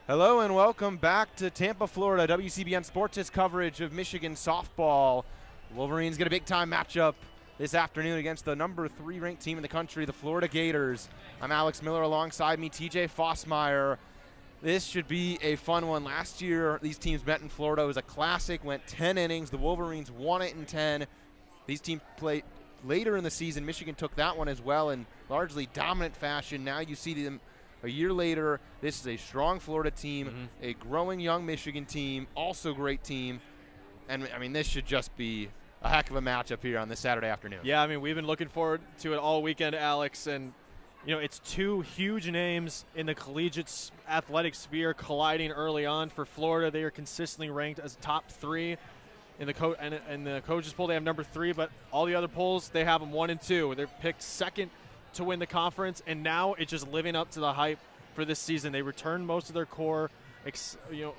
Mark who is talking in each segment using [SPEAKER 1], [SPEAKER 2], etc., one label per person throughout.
[SPEAKER 1] Hello and welcome back to Tampa, Florida. WCBN Sports' coverage of Michigan softball. Wolverines get a big-time matchup this afternoon against the number 3 ranked team in the country, the Florida Gators. I'm Alex Miller, alongside me, TJ Fossmeyer. This should be a fun one. Last year, these teams met in Florida. It was a classic, went 10 innings. The Wolverines won it in 10. These teams played later in the season. Michigan took that one as well in largely dominant fashion. Now you see them a year later. This is a strong Florida team, a growing young Michigan team, also great team. And, I mean, this should just be a heck of a matchup here on this Saturday afternoon.
[SPEAKER 2] Yeah, I mean, we've been looking forward to it all weekend, Alex. And, you know, it's two huge names in the collegiate athletic sphere colliding early on. For Florida, they are consistently ranked as top 3. In the coaches poll, they have number 3, but all the other polls, they have them 1 and 2. They're picked second to win the conference, and now it's just living up to the hype for this season. They returned most of their core,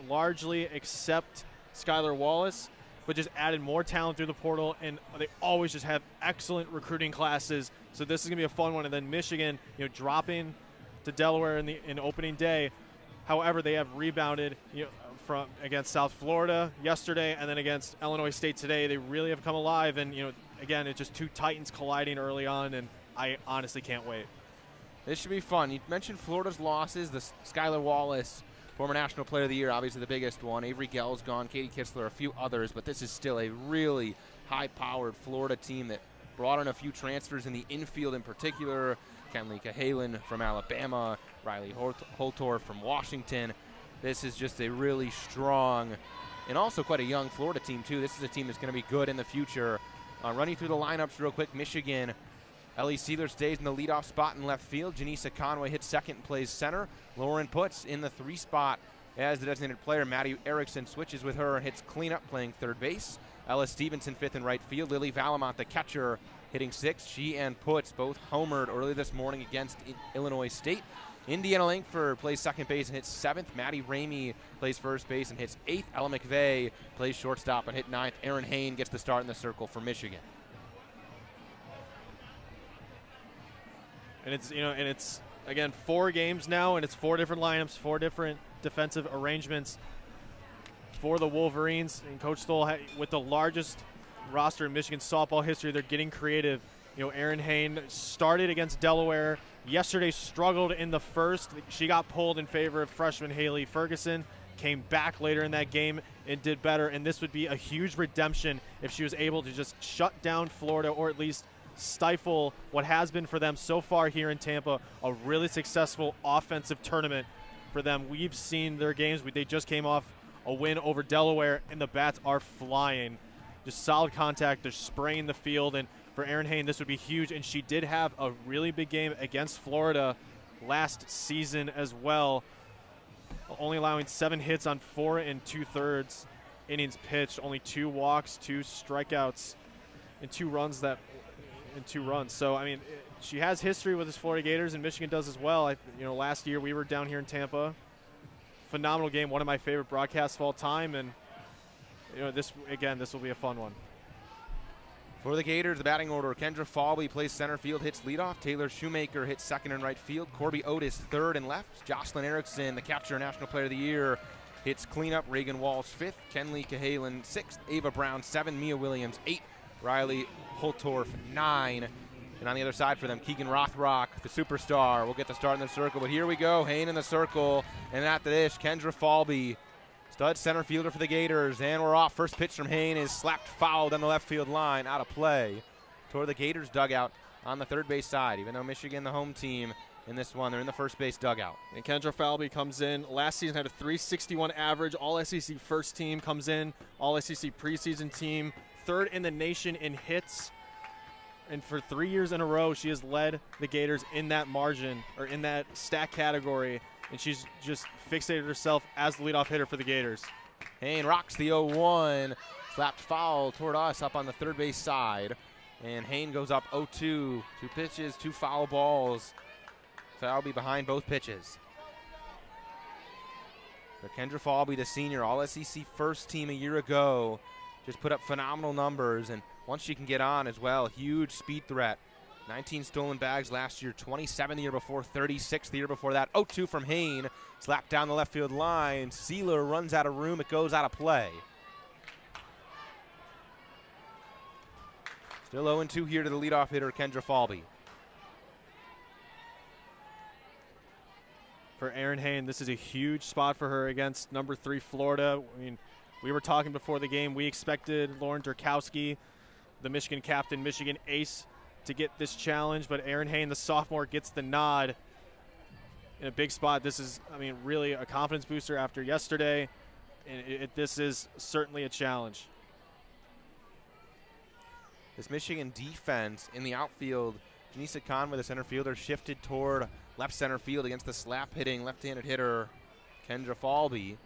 [SPEAKER 2] largely except Skylar Wallace, but just added more talent through the portal, and they always just have excellent recruiting classes. So this is going to be a fun one. And then Michigan, dropping to Delaware in opening day. However, they have rebounded, from against South Florida yesterday, and then against Illinois State today. They really have come alive, and again, it's just two Titans colliding early on, and I honestly can't wait.
[SPEAKER 1] This should be fun. You mentioned Florida's losses, the Skylar Wallace, former National Player of the Year, obviously the biggest one. Avery Gell's gone, Katie Kistler, a few others, but this is still a really high-powered Florida team that brought in a few transfers in the infield in particular. Kenley Cahalan from Alabama, Riley Holtorf from Washington. This is just a really strong and also quite a young Florida team, too. This is a team that's going to be good in the future. Running through the lineups real quick, Michigan, Ellie Sealer stays in the leadoff spot in left field. Janisa Conway hits second and plays center. Lauren Putz in the 3 spot as the designated player. Maddie Erickson switches with her and hits cleanup, playing third base. Ella Stevenson 5th in right field. Lily Valamont, the catcher, hitting 6th. She and Putz both homered early this morning against Illinois State. Indiana Langford plays second base and hits 7th. Maddie Ramey plays first base and hits 8th. Ella McVeigh plays shortstop and hit 9th. Erin Hain gets the start in the circle for Michigan.
[SPEAKER 2] And it's again 4 games now, and it's 4 different lineups, 4 different defensive arrangements for the Wolverines. And Coach Stoll, with the largest roster in Michigan softball history, they're getting creative. Erin Hain started against Delaware. Yesterday struggled in the first. She got pulled in favor of freshman Haley Ferguson. Came back later in that game and did better. And this would be a huge redemption if she was able to just shut down Florida, or at least stifle what has been for them so far here in Tampa, a really successful offensive tournament for them. We've seen their games. They just came off a win over Delaware, and the bats are flying. Just solid contact. They're spraying the field, and for Erin Hain, this would be huge, and she did have a really big game against Florida last season as well, only allowing 7 hits on 4 2/3 innings pitched, only 2 walks, 2 strikeouts, and 2 runs. So, I mean, she has history with this Florida Gators, and Michigan does as well. Last year we were down here in Tampa. Phenomenal game, one of my favorite broadcasts of all time, and this will be a fun one.
[SPEAKER 1] For the Gators, the batting order: Kendra Falby plays center field, hits leadoff. Taylor Shoemaker hits second and right field. Corby Otis third and left. Jocelyn Erickson, the catcher, National Player of the Year, hits cleanup. Reagan Walsh 5th. Kenley Cahalan 6th. Ava Brown 7. Mia Williams 8. Riley Holtorf 9. And on the other side for them, Keegan Rothrock, the superstar, will get the start in the circle. But here we go, Hain in the circle. And at the dish, Kendra Falby, stud center fielder for the Gators, and we're off. First pitch from Hain is slapped foul down the left field line, out of play toward the Gators dugout on the third base side. Even though Michigan, the home team in this one, they're in the first base dugout.
[SPEAKER 2] And Kendra Falby comes in. Last season had a .361 average. All SEC first team comes in. All SEC preseason team. 3rd in the nation in hits. And for 3 years in a row, she has led the Gators in that margin, or in that stat category. And she's just fixated herself as the leadoff hitter for the Gators.
[SPEAKER 1] Hain rocks the 0-1. Slapped foul toward us up on the third base side. And Hain goes up 0-2. 2 pitches, 2 foul balls. Falby behind both pitches. But Kendra Falby, the senior, All-SEC first team a year ago, just put up phenomenal numbers. And once she can get on as well, huge speed threat. 19 stolen bags last year, 27 the year before, 36 the year before that. 0-2 from Hain, slapped down the left field line. Sealer runs out of room, it goes out of play. Still 0-2 here to the leadoff hitter, Kendra Falby.
[SPEAKER 2] For Erin Hain, this is a huge spot for her against number 3 Florida. I mean, we were talking before the game. We expected Lauren Durkowski, the Michigan captain, Michigan ace, to get this challenge, but Erin Hain, the sophomore, gets the nod in a big spot. This is, I mean, really a confidence booster after yesterday, and this is certainly a challenge.
[SPEAKER 1] This Michigan defense in the outfield, Janisa Conway, the center fielder, shifted toward left center field against the slap-hitting left-handed hitter, Kendra Falby.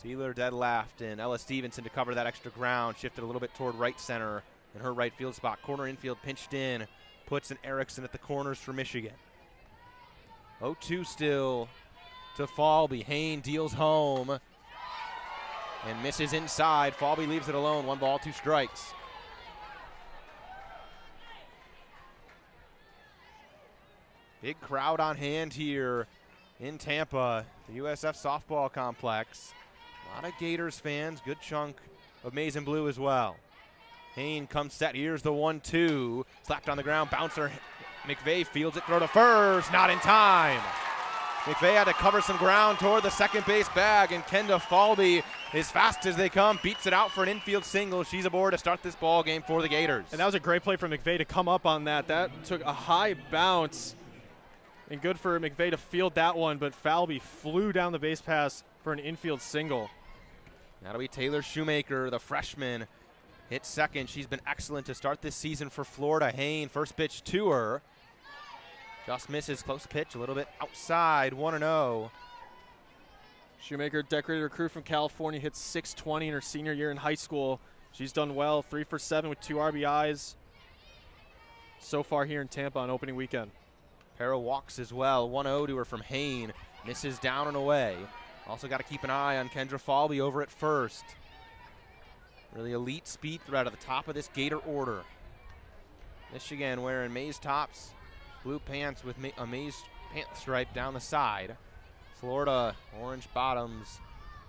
[SPEAKER 1] Sealer dead left, and Ella Stevenson to cover that extra ground, shifted a little bit toward right center in her right field spot. Corner infield pinched in, puts an Erickson at the corners for Michigan. 0-2 still to Falby. Hain deals home and misses inside. Falby leaves it alone. 1 ball, 2 strikes. Big crowd on hand here in Tampa, the USF softball complex. A lot of Gators fans, good chunk of maize and blue as well. Hain comes set, here's the 1-2. Slapped on the ground, bouncer. McVeigh fields it, throw to first, not in time. McVeigh had to cover some ground toward the second base bag, and Kendra Falby, as fast as they come, beats it out for an infield single. She's aboard to start this ball game for the Gators.
[SPEAKER 2] And that was a great play from McVeigh to come up on that. That took a high bounce, and good for McVeigh to field that one, but Falby flew down the base pass for an infield single.
[SPEAKER 1] That'll be Taylor Shoemaker, the freshman, hit second. She's been excellent to start this season for Florida. Hain, first pitch to her. Just misses, close pitch, a little bit outside, 1-0.
[SPEAKER 2] Shoemaker, decorated recruit from California, hit .620 in her senior year in high school. She's done well, 3 for 7 with 2 RBIs so far here in Tampa on opening weekend.
[SPEAKER 1] Para walks as well, 1-0 to her from Hain. Misses down and away. Also got to keep an eye on Kendra Falby over at first. Really elite speed threat at the top of this Gator order. Michigan wearing maize tops, blue pants with a maize pant stripe down the side. Florida, orange bottoms,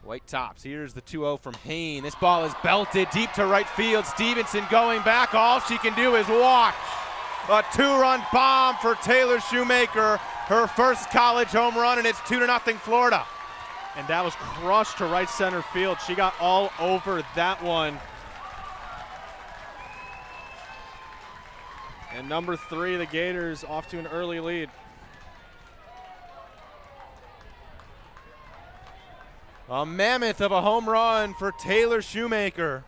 [SPEAKER 1] white tops. Here's the 2-0 from Hain. This ball is belted deep to right field. Stevenson going back. All she can do is watch. A 2-run bomb for Taylor Shoemaker. Her first college home run, and it's 2-0 Florida.
[SPEAKER 2] And that was crushed to right center field. She got all over that one. And number 3, the Gators, off to an early lead.
[SPEAKER 1] A mammoth of a home run for Taylor Shoemaker.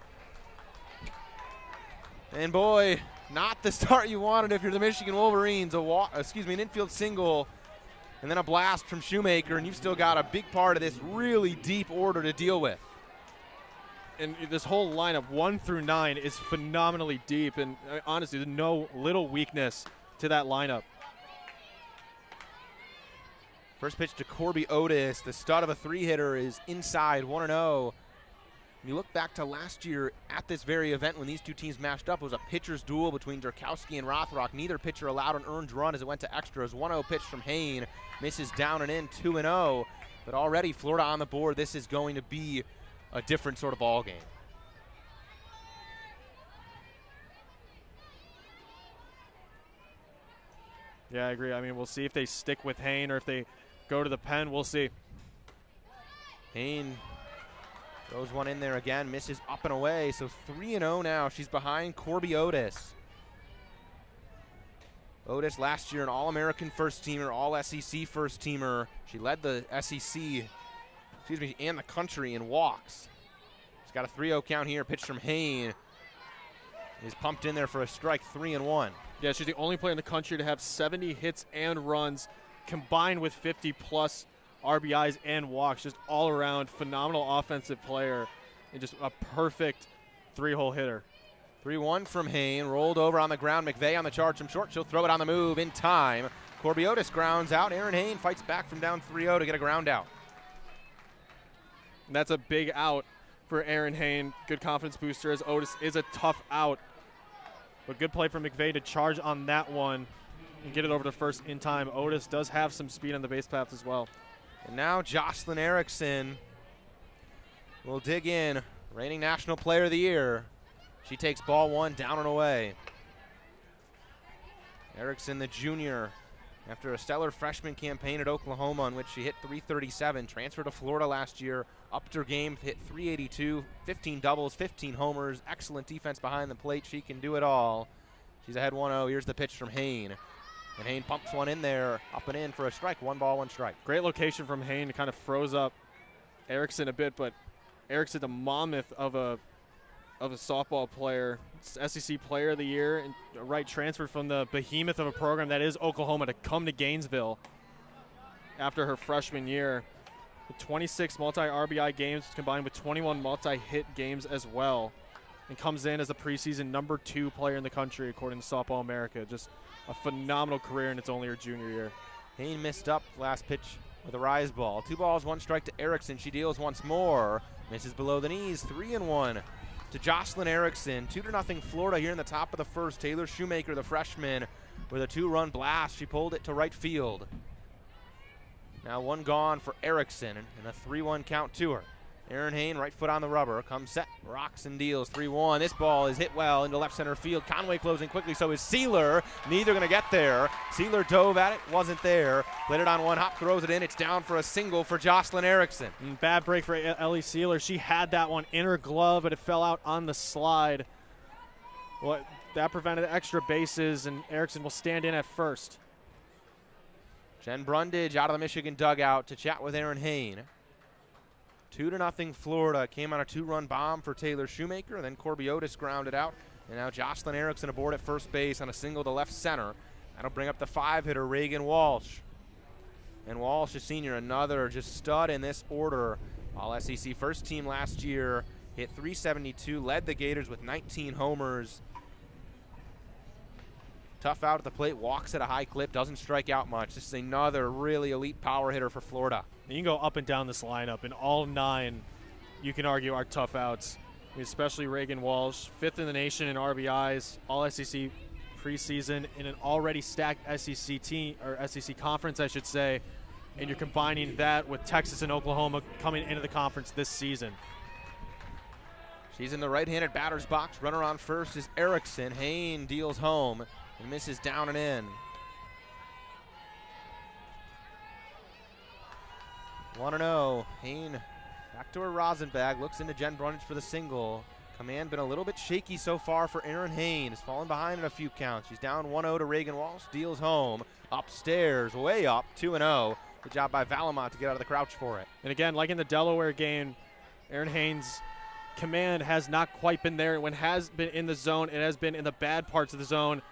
[SPEAKER 1] And boy, not the start you wanted if you're the Michigan Wolverines. An infield single and then a blast from Shoemaker, and you've still got a big part of this really deep order to deal with.
[SPEAKER 2] And this whole lineup, 1 through 9, is phenomenally deep, and honestly, there's no little weakness to that lineup.
[SPEAKER 1] First pitch to Corby Otis, the stud of a 3-hitter, is inside, 1-0. You look back to last year at this very event when these two teams matched up. It was a pitcher's duel between Durkowski and Rothrock. Neither pitcher allowed an earned run as it went to extras. 1-0 pitch from Hain, misses down and in, 2-0. But already Florida on the board. This is going to be a different sort of ball game.
[SPEAKER 2] Yeah, I agree. I mean, we'll see if they stick with Hain or if they go to the pen. We'll see.
[SPEAKER 1] Hain throws one in there again, misses up and away, so 3-0 now. She's behind Corby Otis. Otis last year an All-American first teamer, All-SEC first teamer. She led the SEC, and the country in walks. She's got a 3-0 count here. Pitch from Hain is pumped in there for a strike, 3-1.
[SPEAKER 2] Yeah, she's the only player in the country to have 70 hits and runs combined with 50-plus RBIs and walks. Just all around phenomenal offensive player and just a perfect 3-hole hitter.
[SPEAKER 1] 3-1 from Hain, rolled over on the ground. McVeigh on the charge from short. She'll throw it on the move in time. Corby Otis grounds out. Erin Hain fights back from down 3-0 to get a ground out.
[SPEAKER 2] And that's a big out for Erin Hain. Good confidence booster as Otis is a tough out. But good play from McVeigh to charge on that one and get it over to first in time. Otis does have some speed on the base path as well.
[SPEAKER 1] And now Jocelyn Erickson will dig in, reigning National Player of the Year. She takes ball one, down and away. Erickson, the junior, after a stellar freshman campaign at Oklahoma in which she hit .337, transferred to Florida last year, upped her game, hit .382, 15 doubles, 15 homers, excellent defense behind the plate. She can do it all. She's ahead 1-0. Here's the pitch from Hain. And Hain pumps one in there, up and in for a strike. 1 ball, 1 strike.
[SPEAKER 2] Great location from Hain. Kind of froze up Erickson a bit, but Erickson, the mammoth of a softball player, SEC Player of the Year, and right transferred from the behemoth of a program that is Oklahoma to come to Gainesville after her freshman year. With 26 multi-RBI games combined with 21 multi-hit games as well, and comes in as a preseason #2 player in the country according to Softball America. Just a phenomenal career, and it's only her junior year.
[SPEAKER 1] Hain missed up last pitch with a rise ball. 2 balls, 1 strike to Erickson. She deals once more, misses below the knees. 3-1 to Jocelyn Erickson. 2-0 Florida here in the top of the first. Taylor Shoemaker, the freshman, with a 2-run blast. She pulled it to right field. Now 1 gone for Erickson and a 3-1 count to her. Erin Hain, right foot on the rubber, comes set, rocks and deals. 3-1. This ball is hit well into left center field. Conway closing quickly, so is Sealer. Neither going to get there. Sealer dove at it, wasn't there. Played it on 1 hop, throws it in. It's down for a single for Jocelyn Erickson.
[SPEAKER 2] Bad break for Ellie Sealer. She had that one in her glove, but it fell out on the slide. Well, that prevented extra bases, and Erickson will stand in at first.
[SPEAKER 1] Jen Brundage out of the Michigan dugout to chat with Erin Hain. 2-0 Florida. Came on a 2-run bomb for Taylor Shoemaker. Then Corby Otis grounded out. And now Jocelyn Erickson aboard at first base on a single to left center. That'll bring up the 5-hitter, Reagan Walsh. And Walsh, a senior, another just stud in this order. All SEC first team last year. Hit .372, led the Gators with 19 homers. Tough out at the plate, walks at a high clip, doesn't strike out much. This is another really elite power hitter for Florida.
[SPEAKER 2] You can go up and down this lineup, and all 9, you can argue, are tough outs. I mean, especially Reagan Walsh, 5th in the nation in RBIs, all SEC preseason in an already stacked SEC team, or SEC conference, I should say, and you're combining that with Texas and Oklahoma coming into the conference this season.
[SPEAKER 1] She's in the right-handed batter's box. Runner on first is Erickson. Hain deals home and misses down and in. 1-0. Hain back to her rosin bag. Looks into Jen Brundage for the single. Command been a little bit shaky so far for Erin Hain. Has fallen behind in a few counts. She's down 1-0 to Reagan Walsh. Deals home. Upstairs, way up, 2-0. Good job by Valamont to get out of the crouch for it.
[SPEAKER 2] And again, like in the Delaware game, Erin Hain's command has not quite been there. When it has been in the zone, it has been in the bad parts of the zone.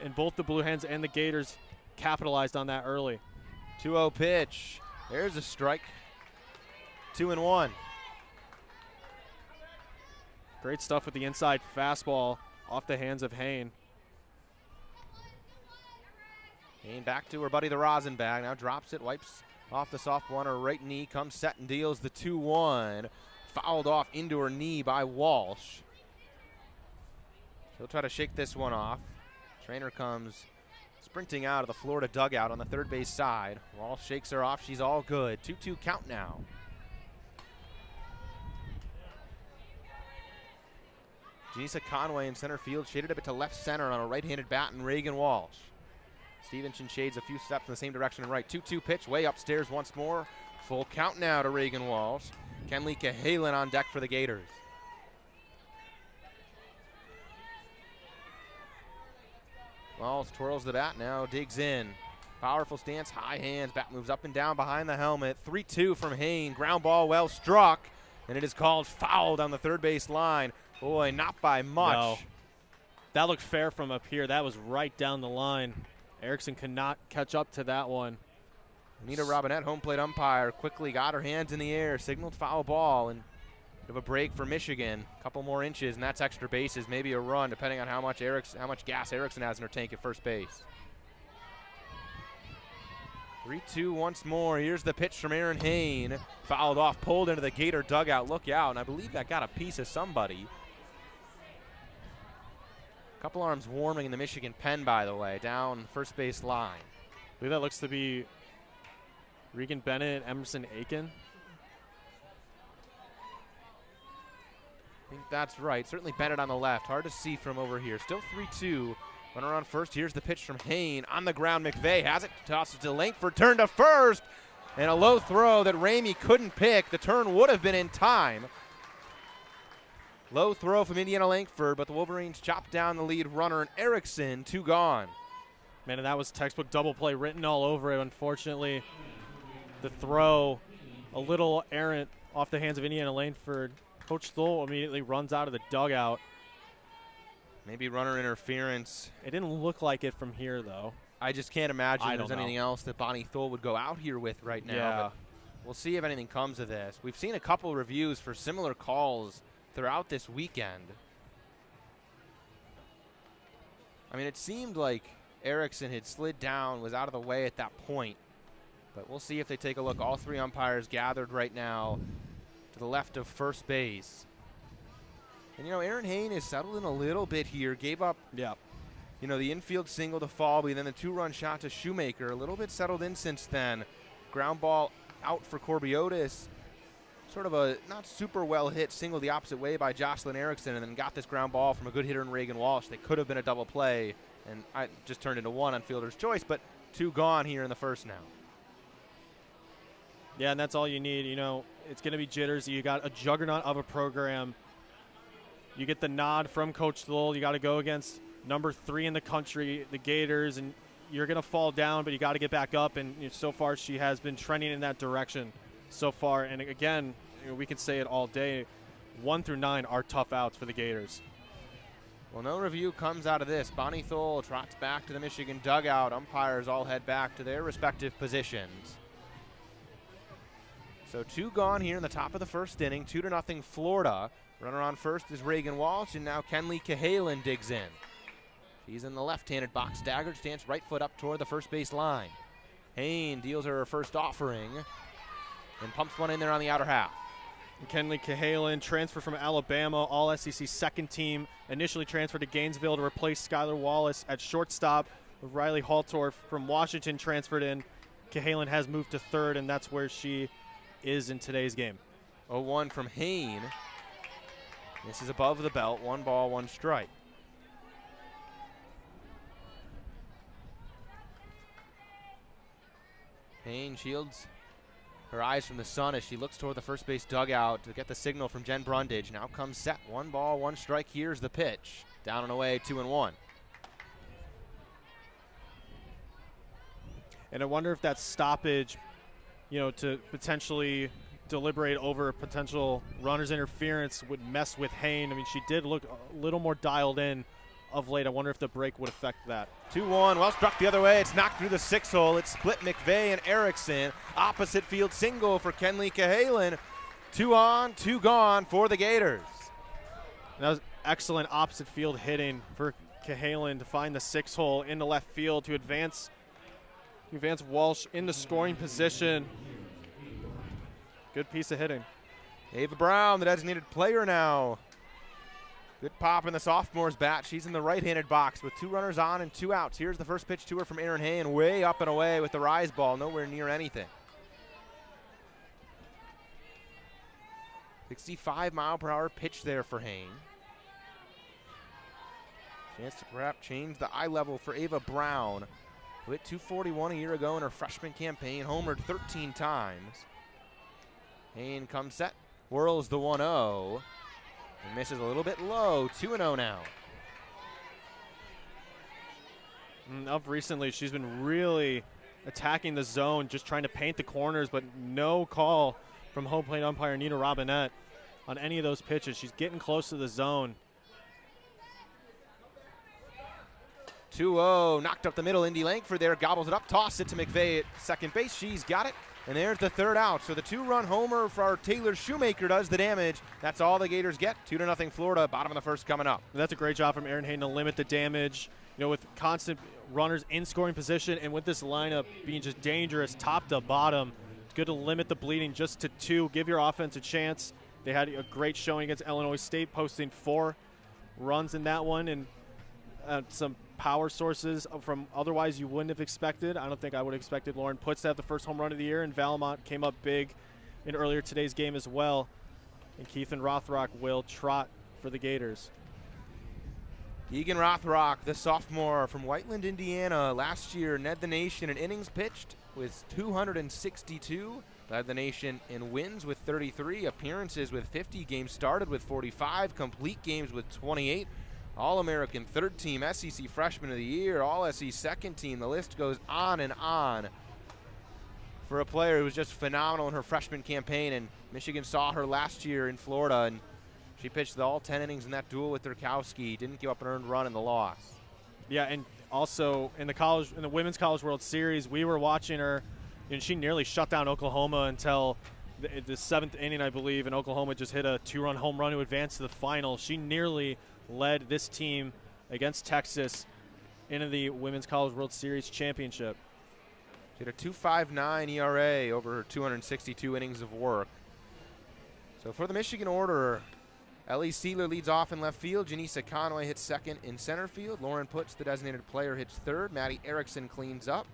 [SPEAKER 2] And both the Blue Hens and the Gators capitalized on that early.
[SPEAKER 1] 2-0 pitch. There's a strike. 2-1.
[SPEAKER 2] Great stuff with the inside fastball off the hands of Hain.
[SPEAKER 1] Hain back to her buddy, the rosin bag. Now drops it, wipes off the soft one. Her right knee comes set and deals the 2-1. Fouled off into her knee by Walsh. She'll try to shake this one off. Trainer comes sprinting out of the Florida dugout on the third base side. Walsh shakes her off. She's all good. 2-2 count now. Janisa Conway in center field, shaded a bit to left center on a right-handed bat, and Reagan Walsh. Stevenson shades a few steps in the same direction and right. 2-2 pitch, way upstairs once more. Full count now to Reagan Walsh. Kenley Cahalan on deck for the Gators. Walsh twirls the bat, now digs in. Powerful stance, high hands, bat moves up and down behind the helmet. 3-2 from Hain, ground ball well struck, and it is called foul down the third base line. Boy, not by much.
[SPEAKER 2] No. That looked fair from up here. That was right down the line. Erickson could not catch up to that one.
[SPEAKER 1] Anita Robinette, home plate umpire, quickly got her hands in the air, signaled foul ball, and bit of a break for Michigan. A couple more inches, and that's extra bases, maybe a run, depending on how much gas Erickson has in her tank at first base. 3-2 once more. Here's the pitch from Erin Hain. Fouled off, pulled into the Gator dugout. Look out, and I believe that got a piece of somebody. Couple arms warming in the Michigan pen, by the way, down first base line.
[SPEAKER 2] I believe that looks to be Regan Bennett, Emerson Aiken.
[SPEAKER 1] I think that's right. Certainly Bennett on the left. Hard to see from over here. Still 3-2. Runner on first. Here's the pitch from Hain. On the ground, McVeigh has it. Tosses to Langford. Turn to first. And a low throw that Ramey couldn't pick. The turn would have been in time. Low throw from Indiana Langford, but the Wolverines chopped down the lead runner, and Erickson, 2 gone.
[SPEAKER 2] Man, and that was textbook double play written all over it. Unfortunately, the throw a little errant off the hands of Indiana Langford. Coach Stoll immediately runs out of the dugout.
[SPEAKER 1] Maybe runner interference.
[SPEAKER 2] It didn't look like it from here, though.
[SPEAKER 1] I just can't imagine there's anything else that Bonnie Thole would go out here with right now.
[SPEAKER 2] Yeah.
[SPEAKER 1] But we'll see if anything comes of this. We've seen a couple reviews for similar calls throughout this weekend. I mean, it seemed like Erickson had slid down, was out of the way at that point. But we'll see if they take a look. All 3 umpires gathered right now to the left of first base. And, Aaron Hain has settled in a little bit here. Gave up, the infield single to Falby, and then the 2-run shot to Shoemaker. A little bit settled in since then. Ground ball out for Corbiotis. Sort of a not super well hit single the opposite way by Jocelyn Erickson, and then got this ground ball from a good hitter in Reagan Walsh. They could have been a double play, and I just turned into 1 on fielder's choice, but 2 gone here in the first now.
[SPEAKER 2] Yeah, and that's all you need. It's going to be jitters. You got a juggernaut of a program. You get the nod from Coach Stoll. You got to go against number 3 in the country, the Gators, and you're going to fall down, but you got to get back up. And so far, she has been trending in that direction so far. And again, we can say it all day. 1 through 9 are tough outs for the Gators.
[SPEAKER 1] Well, no review comes out of this. Bonnie Thole trots back to the Michigan dugout. Umpires all head back to their respective positions. So 2 gone here in the top of the first inning. 2-0 Florida. Runner on first is Reagan Walsh, and now Kenley Cahalan digs in. She's in the left-handed box. Staggered stance, right foot up toward the first base line. Hain deals her first offering and pumps one in there on the outer half.
[SPEAKER 2] And Kenley Cahalan, transfer from Alabama, All-SEC second team, initially transferred to Gainesville to replace Skylar Wallace at shortstop. Riley Haltorf from Washington transferred in. Cahalan has moved to third, and that's where she is in today's game.
[SPEAKER 1] 0-1 from Hain. This is above the belt. 1 ball, 1 strike. Hain shields her eyes from the sun as she looks toward the first base dugout to get the signal from Jen Brundage. Now comes set. 1 ball, 1 strike. Here's the pitch. Down and away, 2-1.
[SPEAKER 2] And I wonder if that stoppage, to potentially deliberate over potential runner's interference would mess with Hain. I mean, she did look a little more dialed in of late. I wonder if the break would affect that.
[SPEAKER 1] 2-1, well struck the other way. It's knocked through the 6 hole. It split McVeigh and Erickson. Opposite field single for Kenley Cahalan. 2 on, 2 gone for the Gators.
[SPEAKER 2] And that was excellent opposite field hitting for Cahalan to find the 6 hole in the left field to advance Walsh in the scoring position. Good piece of hitting.
[SPEAKER 1] Ava Brown, the designated player now. Good pop in the sophomore's bat. She's in the right-handed box with 2 runners on and 2 outs. Here's the first pitch to her from Erin Hain, way up and away with the rise ball, nowhere near anything. 65-mile-per-hour pitch there for Hain. Chance to perhaps change the eye level for Ava Brown, who hit .241 a year ago in her freshman campaign, homered 13 times. Hain comes set, whirls the 1-0, and misses a little bit low, 2-0 now.
[SPEAKER 2] Up recently, she's been really attacking the zone, just trying to paint the corners, but no call from home plate umpire Nina Robinette on any of those pitches. She's getting close to the zone.
[SPEAKER 1] 2-0, knocked up the middle. Indy Langford there, gobbles it up, toss it to McVeigh at second base. She's got it, and there's the 3rd out. So the 2-run homer for Taylor Shoemaker does the damage. That's all the Gators get. 2-0 Florida, bottom of the first coming up.
[SPEAKER 2] And that's a great job from Erin Hain to limit the damage. With constant runners in scoring position and with this lineup being just dangerous top to bottom, it's good to limit the bleeding just to 2. Give your offense a chance. They had a great showing against Illinois State, posting 4 runs in that one, and some power sources from otherwise you wouldn't have expected. I don't think I would have expected Lauren Putz to have the first home run of the year, and Valmont came up big in earlier today's game as well. And Keithan Rothrock will trot for the Gators.
[SPEAKER 1] Keegan Rothrock, the sophomore from Whiteland, Indiana, last year led the nation in innings pitched with 262, led the nation in wins with 33, appearances with 50, games started with 45, complete games with 28, All-American third team, SEC Freshman of the Year, All-SEC second team. The list goes on and on for a player who was just phenomenal in her freshman campaign, and Michigan saw her last year in Florida, and she pitched all 10 innings in that duel with Durkowski, didn't give up an earned run in the loss.
[SPEAKER 2] Yeah, and also in the Women's College World Series, we were watching her, and she nearly shut down Oklahoma until the 7th inning, I believe, and Oklahoma just hit a 2-run home run to advance to the final. She nearly led this team against Texas into the Women's College World Series championship.
[SPEAKER 1] She had a 2.59 ERA over her 262 innings of work. So for the Michigan order, Ellie Sealer leads off in left field. Janisa Conway hits second in center field. Lauren Putz, the designated player, hits third. Maddie Erickson cleans up.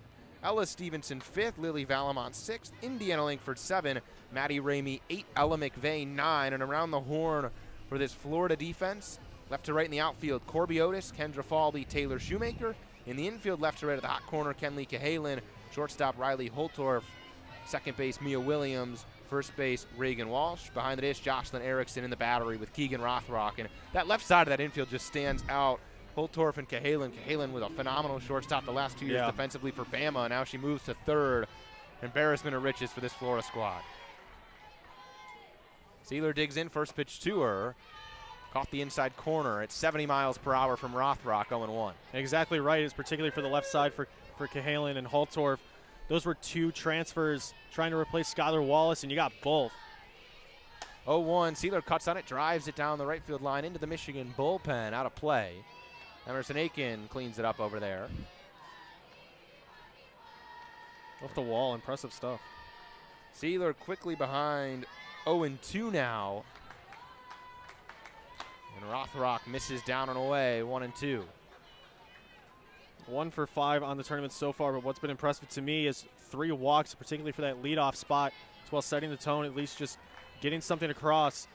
[SPEAKER 1] Ella Stevenson fifth. Lily Valamont sixth. Indiana Langford 7. Maddie Ramey 8. Ella McVeigh 9. And around the horn for this Florida defense, left to right in the outfield, Corby Otis, Kendra Falby, Taylor Shoemaker. In the infield, left to right at the hot corner, Kenlee Cahalan. Shortstop, Riley Holtorf. Second base, Mia Williams. First base, Reagan Walsh. Behind the dish, Jocelyn Erickson in the battery with Keegan Rothrock. And that left side of that infield just stands out. Holtorf and Cahalan. Cahalan was a phenomenal shortstop the last 2 years defensively for Bama. Now she moves to third. Embarrassment of riches for this Florida squad. Sealer digs in, first pitch to her. Caught the inside corner at 70 miles per hour from Rothrock, 0-1.
[SPEAKER 2] Exactly right. It's particularly for the left side for Cahalan and Holtorf. Those were two transfers trying to replace Skylar Wallace, and you got both.
[SPEAKER 1] 0-1. Sealer cuts on it, drives it down the right field line into the Michigan bullpen, out of play. Emerson Aiken cleans it up over there.
[SPEAKER 2] Off the wall, impressive stuff.
[SPEAKER 1] Sealer quickly behind 0-2 now. And Rothrock misses down and away, 1-2.
[SPEAKER 2] 1 for 5 on the tournament so far, but what's been impressive to me is 3 walks, particularly for that leadoff spot, as well as setting the tone, at least just getting something across.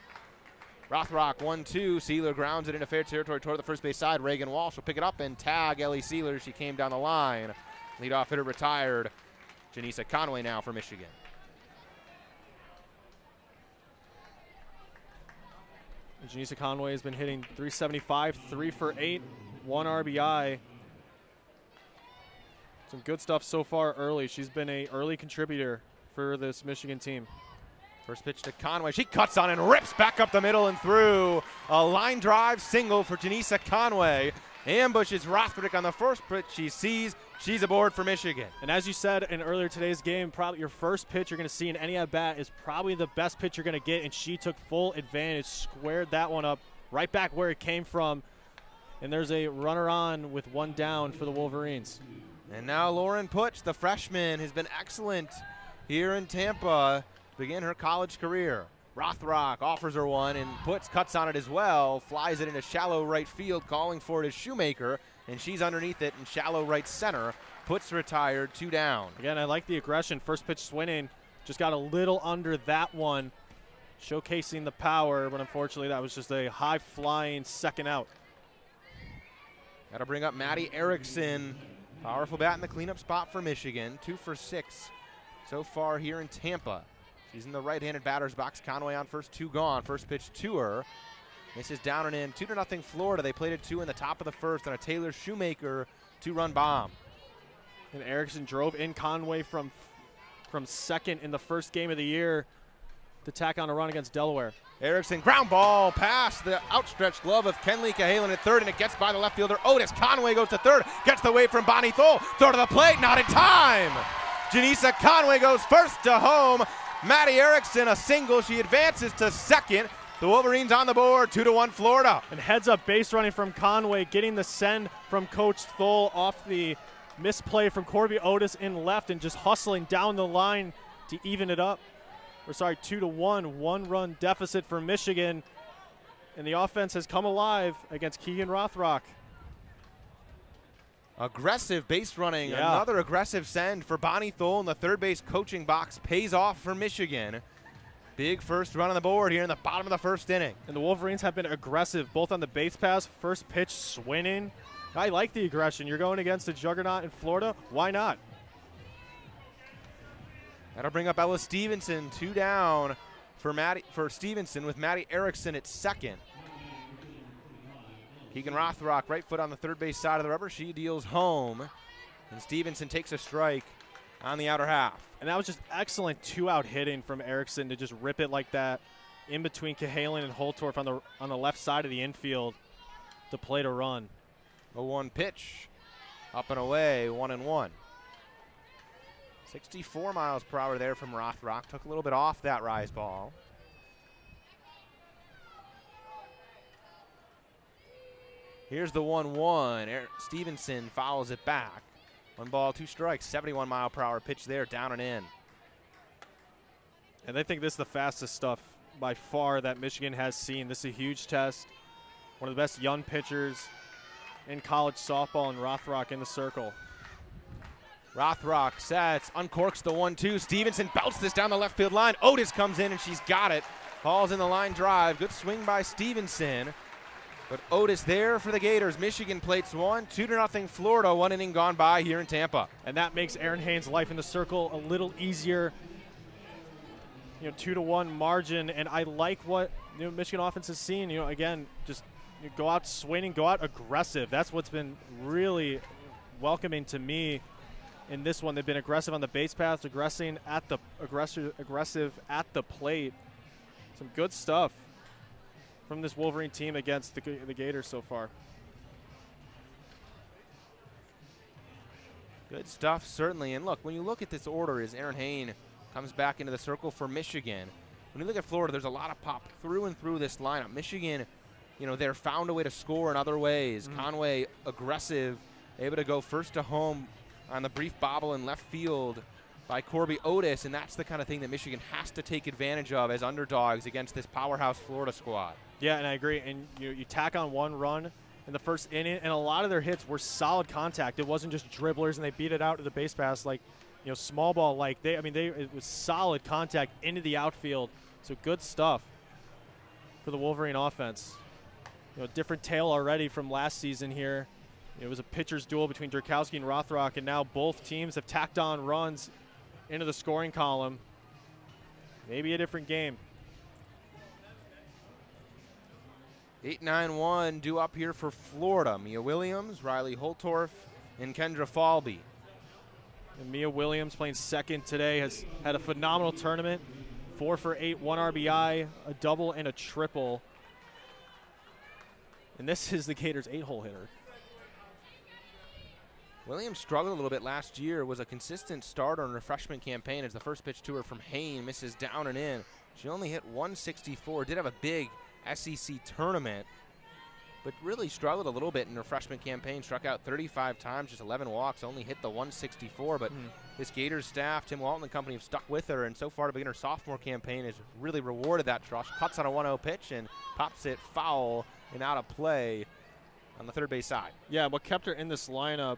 [SPEAKER 1] Rothrock 1-2. Sealer grounds it into fair territory toward the first base side. Reagan Walsh will pick it up and tag Ellie Sealer. She came down the line. Leadoff hitter retired. Janisa Conway now for Michigan.
[SPEAKER 2] Janisa Conway has been hitting .375, 3 for 8, 1 RBI. Some good stuff so far early. She's been an early contributor for this Michigan team.
[SPEAKER 1] First pitch to Conway. She cuts on and rips back up the middle and through. A line drive single for Janisa Conway. Ambushes Rothrock on the first pitch she sees. She's aboard for Michigan.
[SPEAKER 2] And as you said in earlier today's game, probably your first pitch you're going to see in any at-bat is probably the best pitch you're going to get, and she took full advantage, squared that one up right back where it came from. And there's a runner on with 1 down for the Wolverines.
[SPEAKER 1] And now Lauren Putz, the freshman, has been excellent here in Tampa to begin her college career. Rothrock offers her one, and Putz cuts on it as well, flies it into shallow right field, calling for it is Shoemaker, and she's underneath it in shallow right center. Putz retired, 2 down.
[SPEAKER 2] Again, I like the aggression. First pitch swinging, just got a little under that one, showcasing the power, but unfortunately that was just a high-flying second out.
[SPEAKER 1] Got to bring up Maddie Erickson. Powerful bat in the cleanup spot for Michigan. 2 for 6 so far here in Tampa. She's in the right-handed batter's box. Conway on first, 2 gone. First pitch to her. Misses down and in. 2-0 Florida. They played at 2 in the top of the first on a Taylor Shoemaker 2-run bomb.
[SPEAKER 2] And Erickson drove in Conway from second in the first game of the year to tack on a run against Delaware.
[SPEAKER 1] Erickson ground ball past the outstretched glove of Kenlee Cahalan at third, and it gets by the left fielder Otis. Conway goes to third, gets the wave from Bonnie Thole. Throw to the plate, not in time. Janisa Conway goes first to home. Maddie Erickson a single. She advances to second. The Wolverines on the board, 2-1 Florida.
[SPEAKER 2] And heads up base running from Conway, getting the send from Coach Thole off the misplay from Corby Otis in left and just hustling down the line to even it up. 2-1, 1-run deficit for Michigan. And the offense has come alive against Keegan Rothrock.
[SPEAKER 1] Aggressive base running.
[SPEAKER 2] Yeah.
[SPEAKER 1] Another aggressive send for Bonnie Thole in the third base coaching box. Pays off for Michigan. Big first run on the board here in the bottom of the first inning.
[SPEAKER 2] And the Wolverines have been aggressive, both on the base pass, first pitch swinging. I like the aggression. You're going against a juggernaut in Florida. Why not?
[SPEAKER 1] That'll bring up Ella Stevenson. 2 down for Stevenson with Maddie Erickson at second. Keegan Rothrock, right foot on the third base side of the rubber. She deals home. And Stevenson takes a strike on the outer half.
[SPEAKER 2] And that was just excellent 2-out hitting from Erickson to just rip it like that in between Cahalan and Holtorf on the left side of the infield to plate a run.
[SPEAKER 1] 0-1 pitch. Up and away, 1-1. 64 miles per hour there from Rothrock. Took a little bit off that rise ball. Here's the 1-1. Stevenson fouls it back. 1 ball, 2 strikes. 71 mile per hour pitch there, down and in.
[SPEAKER 2] And I think this is the fastest stuff by far that Michigan has seen. This is a huge test. One of the best young pitchers in college softball, and Rothrock in the circle.
[SPEAKER 1] Rothrock sets, uncorks the 1-2. Stevenson belts this down the left field line. Otis comes in and she's got it. Falls in the line drive. Good swing by Stevenson. But Otis there for the Gators. Michigan plates 2-0 Florida. 1 inning gone by here in Tampa.
[SPEAKER 2] And that makes Aaron Haynes' life in the circle a little easier. 2-1 margin. And I like what Michigan offense has seen. Again, just go out swinging, go out aggressive. That's what's been really welcoming to me in this one. They've been aggressive on the base paths, aggressive at the plate. Some good stuff from this Wolverine team against the Gators so far.
[SPEAKER 1] Good stuff, certainly. And look, when you look at this order as Aaron Haynes comes back into the circle for Michigan, when you look at Florida, there's a lot of pop through and through this lineup. Michigan, they're found a way to score in other ways. Conway, aggressive, able to go first to home on the brief bobble in left field by Corby Otis, and that's the kind of thing that Michigan has to take advantage of as underdogs against this powerhouse Florida squad. Yeah,
[SPEAKER 2] and I agree. And you tack on 1 run in the first inning, and a lot of their hits were solid contact. It wasn't just dribblers and they beat it out to the base pass like small ball. Like it was solid contact into the outfield. So good stuff for the Wolverine offense. Different tale already from last season here. It was a pitcher's duel between Durkowski and Rothrock, and now both teams have tacked on runs into the scoring column. Maybe a different game.
[SPEAKER 1] 8-9-1 due up here for Florida. Mia Williams, Riley Holtorf, and Kendra Falby.
[SPEAKER 2] And Mia Williams playing second today has had a phenomenal tournament. 4 for 8, 1 RBI, a double and a triple. And this is the Gators' 8-hole hitter.
[SPEAKER 1] Williams struggled a little bit last year, was a consistent starter in her freshman campaign as the first pitch to her from Haynes misses down and in. She only hit 164, did have a big SEC tournament, but really struggled a little bit in her freshman campaign. Struck out 35 times, just 11 walks, only hit the 164. But this Gators staff, Tim Walton and company, have stuck with her, and so far to begin her sophomore campaign has really rewarded that trust. Cuts on a 1-0 pitch and pops it foul and out of play on the third base side.
[SPEAKER 2] Yeah, what kept her in this lineup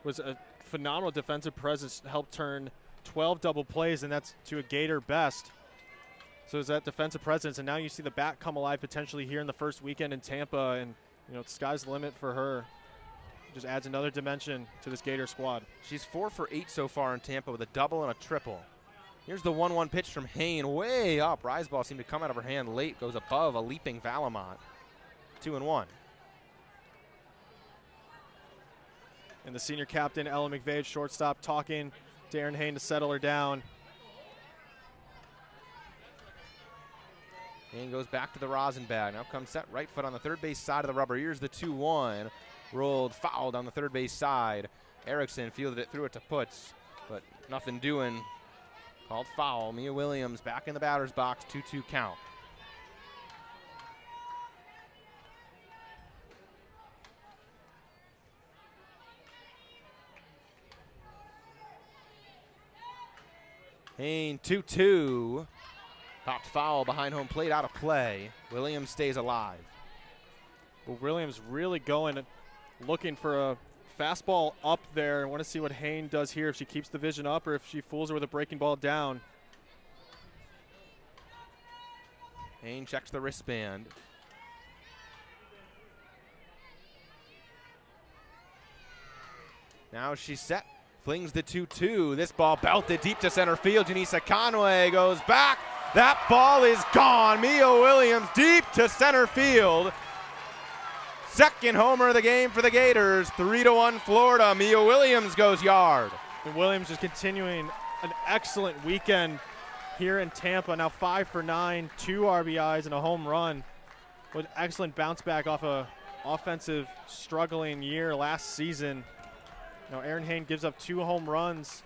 [SPEAKER 2] was a phenomenal defensive presence, helped turn 12 double plays, and that's to a Gator best. So is that defensive presence, and now you see the bat come alive potentially here in the first weekend in Tampa, and sky's the limit for her. Just adds another dimension to this Gator squad.
[SPEAKER 1] She's 4 for 8 so far in Tampa with a double and a triple. Here's the 1-1 pitch from Haynes, way up. Rise ball seemed to come out of her hand late, goes above a leaping Valamont. 2-1.
[SPEAKER 2] And the senior captain, Ella McVeigh, shortstop, talking to Aaron Haynes to settle her down.
[SPEAKER 1] And goes back to the rosin bag. Now comes set right foot on the third base side of the rubber. Here's the 2-1. Rolled fouled on the third base side. Erickson fielded it through it to Putz, but nothing doing. Called foul. Mia Williams back in the batter's box. 2-2 count. Haynes 2-2. Popped foul behind home plate, out of play. Williams stays alive.
[SPEAKER 2] Well, Williams really going, looking for a Fastball up there. I want to see what Hayne does here, if she keeps the vision up or if she fools her with a breaking ball down.
[SPEAKER 1] Hayne checks the wristband. Now she's set. Flings the 2-2. This ball belted deep to center field. Janisa Conway goes back. That ball is gone. Mia Williams deep to center field. Second homer of the game for the Gators. 3-1 Florida. Mia Williams goes yard.
[SPEAKER 2] And Williams is continuing an excellent weekend here in Tampa. Now 5 for 9, 2 RBIs and a home run with excellent bounce back off a offensive struggling year last season. Now Erin Hayne gives up 2 home runs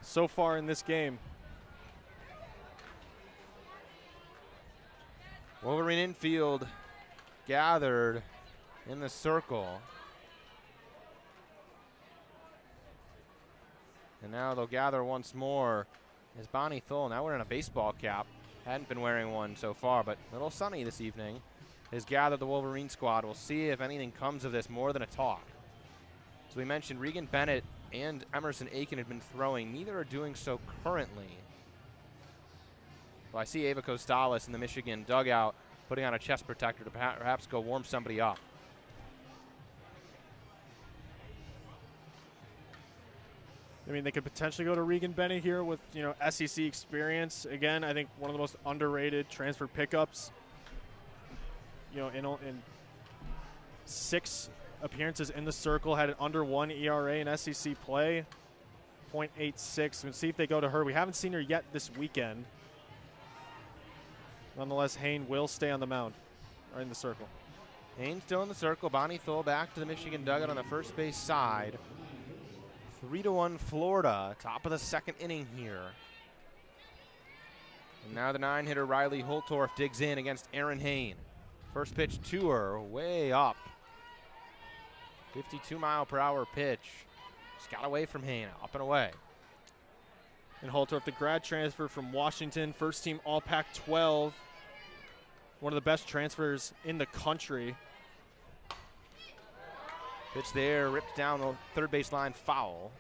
[SPEAKER 2] so far in this game.
[SPEAKER 1] Wolverine infield gathered in the circle. And now they'll gather once more as Bonnie Thole, now wearing a baseball cap, hadn't been wearing one so far, but a little sunny this evening, has gathered the Wolverine squad. We'll see if anything comes of this more than a talk. As we mentioned, Regan Bennett and Emerson Aiken had been throwing. Neither are doing so currently. Well, I see Ava Costales in the Michigan dugout putting on a chest protector to perhaps go warm somebody up.
[SPEAKER 2] I mean, they could potentially go to Regan Bennett here with, you know, SEC experience. Again, I think one of the most underrated transfer pickups. You know, in 6 appearances in the circle, had an under 1 ERA in SEC play, .86. We'll see if they go to her. We haven't seen her yet this weekend. Nonetheless, Hayne will stay on the mound, or in the circle.
[SPEAKER 1] Hayne still in the circle. Bonnie Thole back to the Michigan dugout on the first base side. 3-1 Florida, top of the second inning here. And now the 9-hitter Riley Holtorf digs in against Erin Hayne. First pitch to her, way up. 52-mile-per-hour pitch. Just got away from Hayne, up and away.
[SPEAKER 2] And Holtorf, the grad transfer from Washington, first team All Pac-12. One of the best transfers in the country.
[SPEAKER 1] Pitch there, ripped down the third base line, foul.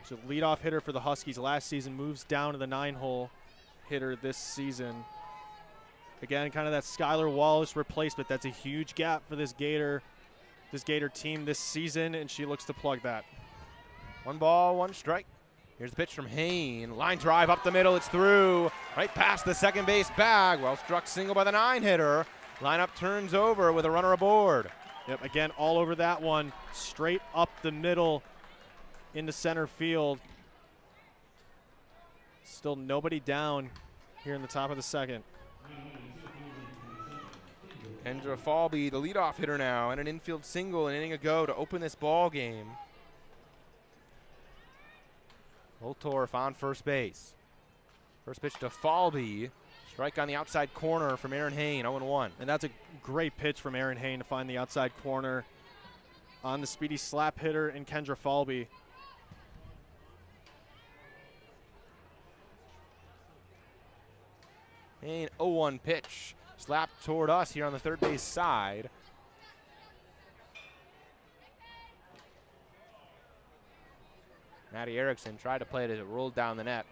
[SPEAKER 2] So leadoff hitter for the Huskies last season, moves down to the 9-hole hitter this season. Again, kind of that Skylar Wallace replacement. That's a huge gap for this Gator team this season, and she looks to plug that.
[SPEAKER 1] 1 ball, 1 strike. Here's the pitch from Hayne. Line drive up the middle, it's through. Right past the second base bag. Well struck single by the 9-hitter. Lineup turns over with a runner aboard.
[SPEAKER 2] Yep, again, all over that one. Straight up the middle into center field. Still nobody down here in the top of the second.
[SPEAKER 1] Kendra Falby, the leadoff hitter now, and an infield single an inning ago to open this ball game. Holtorf on first base. First pitch to Falby. Strike on the outside corner from Erin Hayne, 0-1.
[SPEAKER 2] And that's a great pitch from Erin Hayne to find the outside corner on the speedy slap hitter in Kendra Falby.
[SPEAKER 1] Hayne, 0-1 pitch. Slapped toward us here on the third base side. Maddie Erickson tried to play it as it rolled down the net.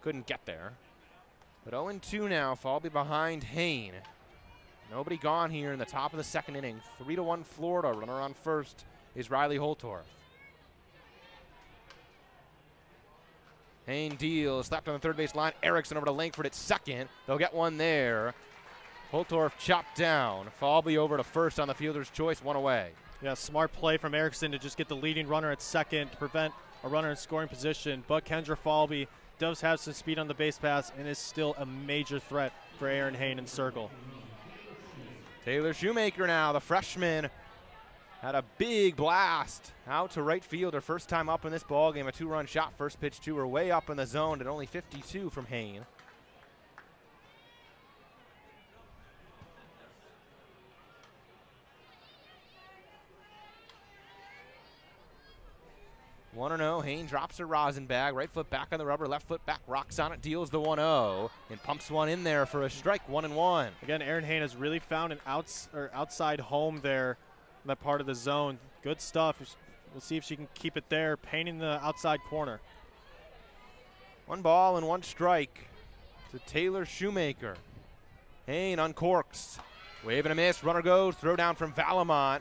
[SPEAKER 1] Couldn't get there. But 0-2 now, Falby behind Hayne. Nobody gone here in the top of the second inning. 3-1 Florida. Runner on first is Riley Holtorf. Hayne deals, slapped on the third base line. Erickson over to Langford at second. They'll get one there. Holtorf chopped down. Falby over to first on the fielder's choice, 1 away.
[SPEAKER 2] Yeah, smart play from Erickson to just get the leading runner at second to prevent a runner in scoring position. But Kendra Falby does have some speed on the base pass and is still a major threat for Erin Hayne in circle.
[SPEAKER 1] Taylor Shoemaker now, the freshman, had a big blast out to right field. Her first time up in this ball game, a 2-run shot. First pitch to her, way up in the zone at only 52 from Hayne. 1-0. Hayne drops her rosin bag. Right foot back on the rubber. Left foot back. Rocks on it. Deals the 1-0. And pumps one in there for a strike. 1-1.
[SPEAKER 2] Again, Erin Hayne has really found an outside home there in that part of the zone. Good stuff. We'll see if she can keep it there, painting the outside corner.
[SPEAKER 1] 1 ball and 1 strike to Taylor Shoemaker. Hayne uncorks. Wave and a miss. Runner goes. Throw down from Valamont.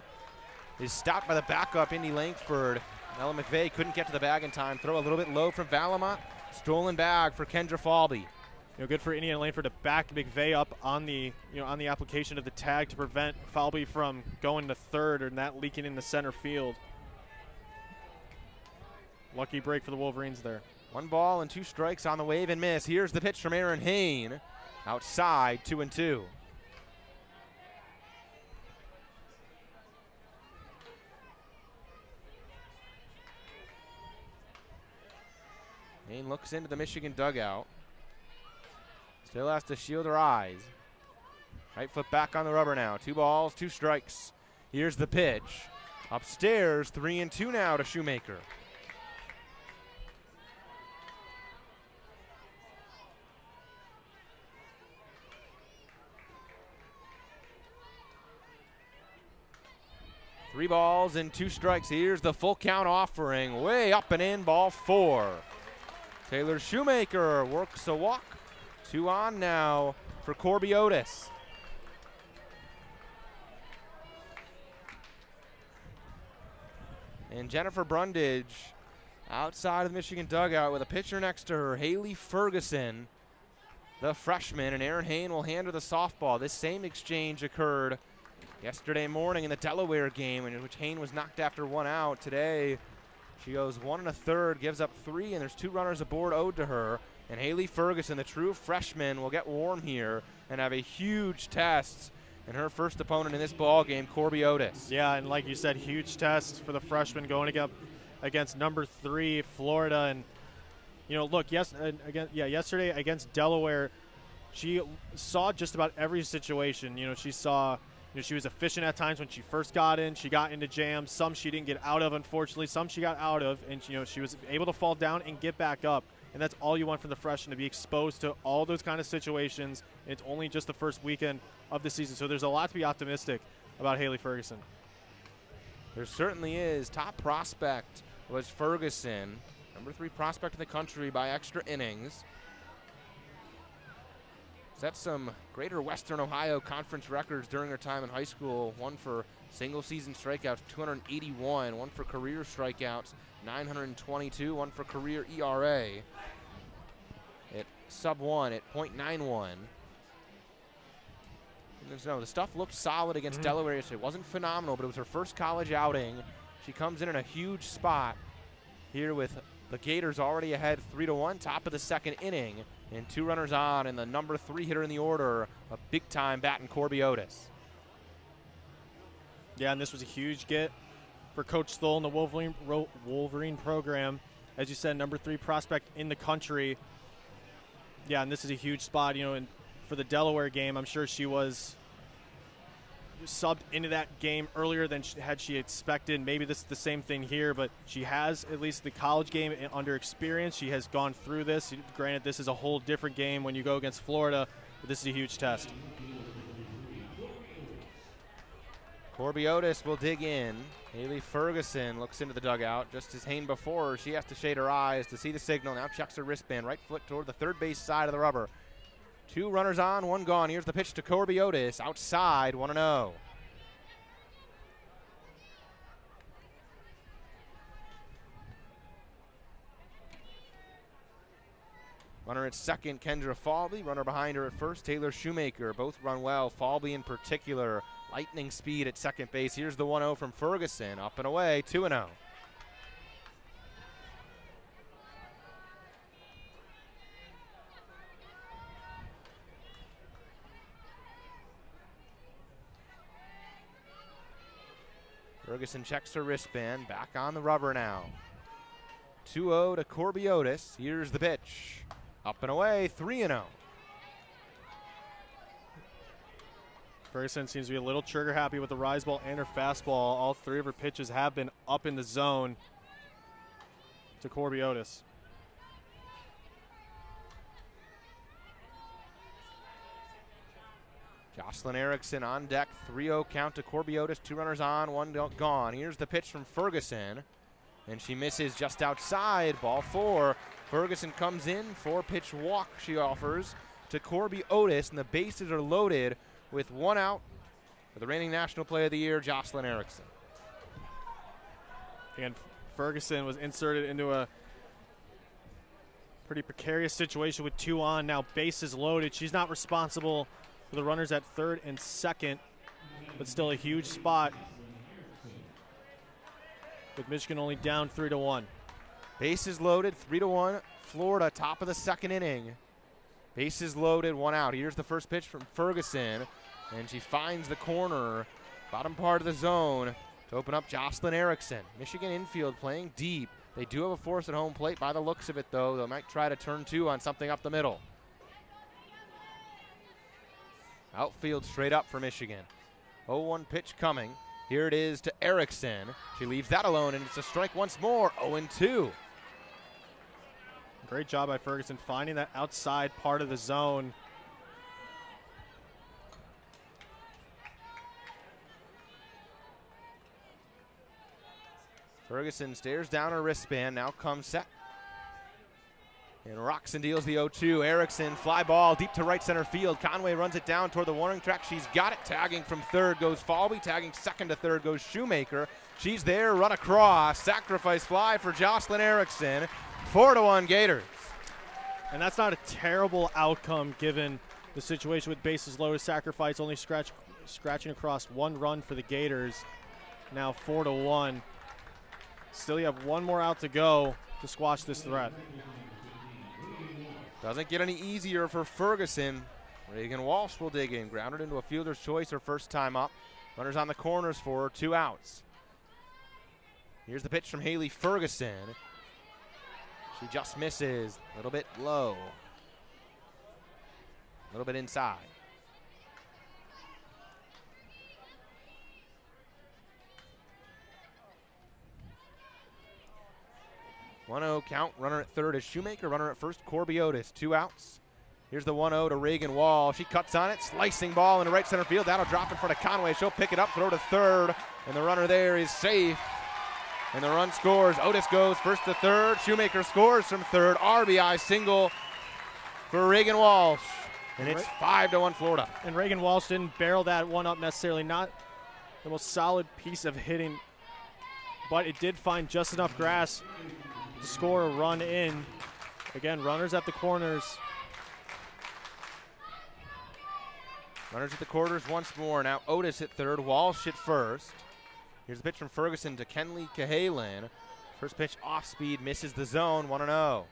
[SPEAKER 1] Is stopped by the backup, Indy Langford. Ella McVeigh couldn't get to the bag in time. Throw a little bit low from Valamont. Stolen bag for Kendra Falby.
[SPEAKER 2] Good for Indiana Langford to back McVeigh up on the on the application of the tag to prevent Falby from going to third and that leaking into center field. Lucky break for the Wolverines there.
[SPEAKER 1] 1 ball and 2 strikes on the wave and miss. Here's the pitch from Erin Hayne. Outside, 2-2. Hayne looks into the Michigan dugout. Still has to shield her eyes. Right foot back on the rubber now. 2 balls, 2 strikes. Here's the pitch. Upstairs, 3-2 now to Shoemaker. Three balls and 2 strikes. Here's the full count offering. Way up and in, ball 4. Taylor Shoemaker works a walk. 2 on now for Corby Otis. And Jennifer Brundage outside of the Michigan dugout with a pitcher next to her, Haley Ferguson, the freshman, and Erin Hayne will hand her the softball. This same exchange occurred yesterday morning in the Delaware game, in which Hayne was knocked after 1 out. Today, she goes 1 1/3, gives up 3, and there's 2 runners aboard owed to her. And Haley Ferguson, the true freshman, will get warm here and have a huge test. And her first opponent in this ball game, Corby Otis.
[SPEAKER 2] Yeah, and like you said, huge test for the freshman going against number 3 Florida. And look, yesterday against Delaware, she saw just about every situation. She saw. She was efficient at times when she first got in. She got into jams. Some she didn't get out of, unfortunately. Some she got out of, and she was able to fall down and get back up. And that's all you want from the freshman, to be exposed to all those kind of situations. And it's only just the first weekend of the season, so there's a lot to be optimistic about Haley Ferguson.
[SPEAKER 1] There certainly is. Top prospect was Ferguson, number 3 prospect in the country by extra innings. Set some Greater Western Ohio Conference records during her time in high school. 1 for single season strikeouts, 281. 1 for career strikeouts, 922. 1 for career ERA at sub-1 at .91. The stuff looked solid against Delaware yesterday. It wasn't phenomenal, but it was her first college outing. She comes in a huge spot here with the Gators already ahead 3-1, top of the 2nd inning. And 2 runners on, and the number 3 hitter in the order, a big-time bat in Corby Otis.
[SPEAKER 2] Yeah, and this was a huge get for Coach Stoll and the Wolverine program. As you said, number 3 prospect in the country. Yeah, and this is a huge spot, and for the Delaware game, I'm sure she was subbed into that game earlier than had she expected. Maybe this is the same thing here, but she has at least the college game under experience. She has gone through this. Granted, this is a whole different game when you go against Florida, but this is a huge test.
[SPEAKER 1] Corby Otis will dig in. Haley Ferguson looks into the dugout. Just as Hayne before her, she has to shade her eyes to see the signal. Now checks her wristband. Right foot toward the third base side of the rubber. 2 runners on, 1 gone. Here's the pitch to Corby Otis. Outside, 1-0. Runner at second, Kendra Falby. Runner behind her at first, Taylor Shoemaker. Both run well. Falby in particular, lightning speed at second base. Here's the 1-0 from Ferguson. Up and away, 2-0. Ferguson checks her wristband. Back on the rubber now. 2-0 to Corby Otis. Here's the pitch. Up and away, 3-0.
[SPEAKER 2] Ferguson seems to be a little trigger happy with the rise ball and her fastball. All 3 of her pitches have been up in the zone. to Corby Otis.
[SPEAKER 1] Jocelyn Erickson on deck, 3-0 count to Corby Otis, 2 runners on, 1 gone. Here's the pitch from Ferguson, and she misses just outside, ball 4. Ferguson comes in, 4-pitch walk she offers to Corby Otis, and the bases are loaded with 1 out for the reigning National Player of the Year, Jocelyn Erickson.
[SPEAKER 2] And Ferguson was inserted into a pretty precarious situation with 2 on, now bases loaded. She's not responsible for the runners at third and second, but still a huge spot with Michigan only down 3-1.
[SPEAKER 1] Bases loaded, 3-1, Florida, top of the second inning. Bases loaded, 1 out. Here's the first pitch from Ferguson, and she finds the corner, bottom part of the zone, to open up Jocelyn Erickson. Michigan infield playing deep. They do have a force at home plate by the looks of it, though. They might try to turn 2 on something up the middle. Outfield straight up for Michigan. 0-1 pitch coming. Here it is to Erickson. She leaves that alone, and it's a strike once more. 0-2.
[SPEAKER 2] Great job by Ferguson finding that outside part of the zone.
[SPEAKER 1] Ferguson stares down her wristband, now comes set. And rocks and deals the 0-2. Erickson, fly ball deep to right center field. Conway runs it down toward the warning track. She's got it. Tagging from third goes Falby. Tagging second to third goes Shoemaker. She's there, run across. Sacrifice fly for Jocelyn Erickson. 4-1 Gators.
[SPEAKER 2] And that's not a terrible outcome given the situation with bases loaded. Sacrifice only scratching across 1 run for the Gators. Now 4-1. Still you have 1 more out to go to squash this threat.
[SPEAKER 1] Doesn't get any easier for Ferguson. Reagan Walsh will dig in. Grounded into a fielder's choice her first time up. Runners on the corners for her, 2 outs. Here's the pitch from Haley Ferguson. She just misses. A little bit low. A little bit inside. One-0 count. Runner at third is Shoemaker. Runner at first, Corby Otis. 2 outs. Here's the 1-0 to Reagan Wall. She cuts on it. Slicing ball into right center field. That'll drop in front of Conway. She'll pick it up, throw to third. And the runner there is safe. And the run scores. Otis goes first to third. Shoemaker scores from third. RBI single for Reagan Walsh. And it's 5-1 Florida.
[SPEAKER 2] And Reagan Walsh didn't barrel that one up necessarily. Not the most solid piece of hitting, but it did find just enough grass to score a run in. Again, runners at the corners.
[SPEAKER 1] Runners at the corners once more. Now Otis at third, Walsh at first. Here's the pitch from Ferguson to Kenley Cahalan. First pitch off speed, misses the zone, 1-0.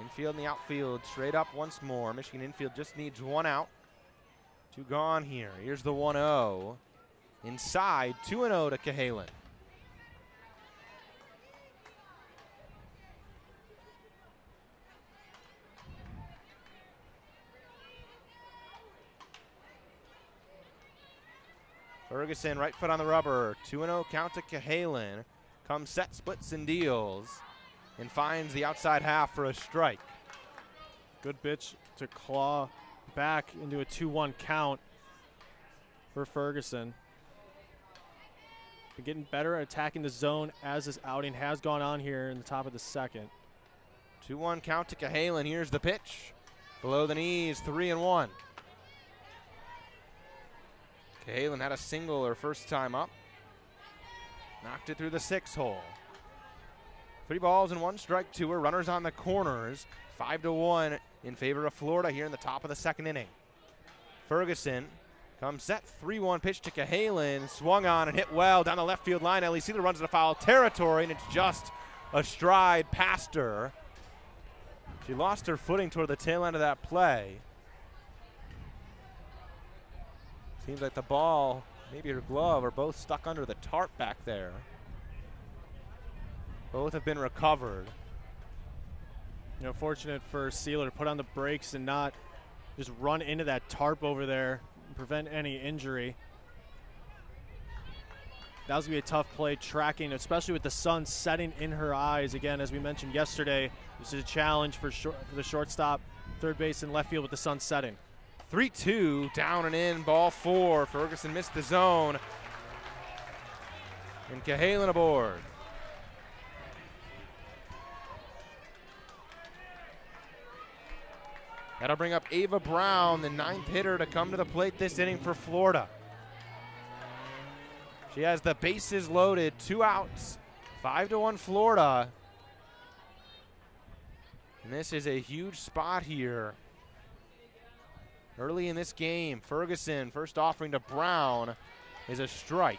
[SPEAKER 1] Infield and the outfield straight up once more. Michigan infield just needs 1 out. 2 gone here. Here's the 1-0. Inside, 2-0 to Cahalan. Ferguson, right foot on the rubber. 2-0 count to Cahalan. Comes set, splits and deals, and finds the outside half for a strike.
[SPEAKER 2] Good pitch to claw back into a 2-1 count for Ferguson. Been getting better at attacking the zone as this outing has gone on here in the top of the second.
[SPEAKER 1] 2-1 count to Cahalan. Here's the pitch. Below the knees, 3-1. Cahalan had a single her first time up. Knocked it through the 6 hole. 3 balls and 1 strike to her. Runners on the corners. 5-1 in favor of Florida here in the top of the second inning. Ferguson comes set, 3-1 pitch to Cahalan. Swung on and hit well down the left field line. Ellie Sealer runs into foul territory, and it's just a stride past her. She lost her footing toward the tail end of that play. Seems like the ball, maybe her glove, are both stuck under the tarp back there. Both have been recovered.
[SPEAKER 2] You know, fortunate for Sealer to put on the brakes and not just run into that tarp over there. prevent any injury. That was going to be a tough play tracking, especially with the sun setting in her eyes. Again, as we mentioned yesterday, this is a challenge for the shortstop, third base, and left field with the sun setting.
[SPEAKER 1] 3-2, down and in, ball 4. Ferguson missed the zone. And Cahalan aboard. That'll bring up Ava Brown, the 9th hitter to come to the plate this inning for Florida. She has the bases loaded, 2 outs, 5-1 Florida. And this is a huge spot here. Early in this game, Ferguson, first offering to Brown, is a strike.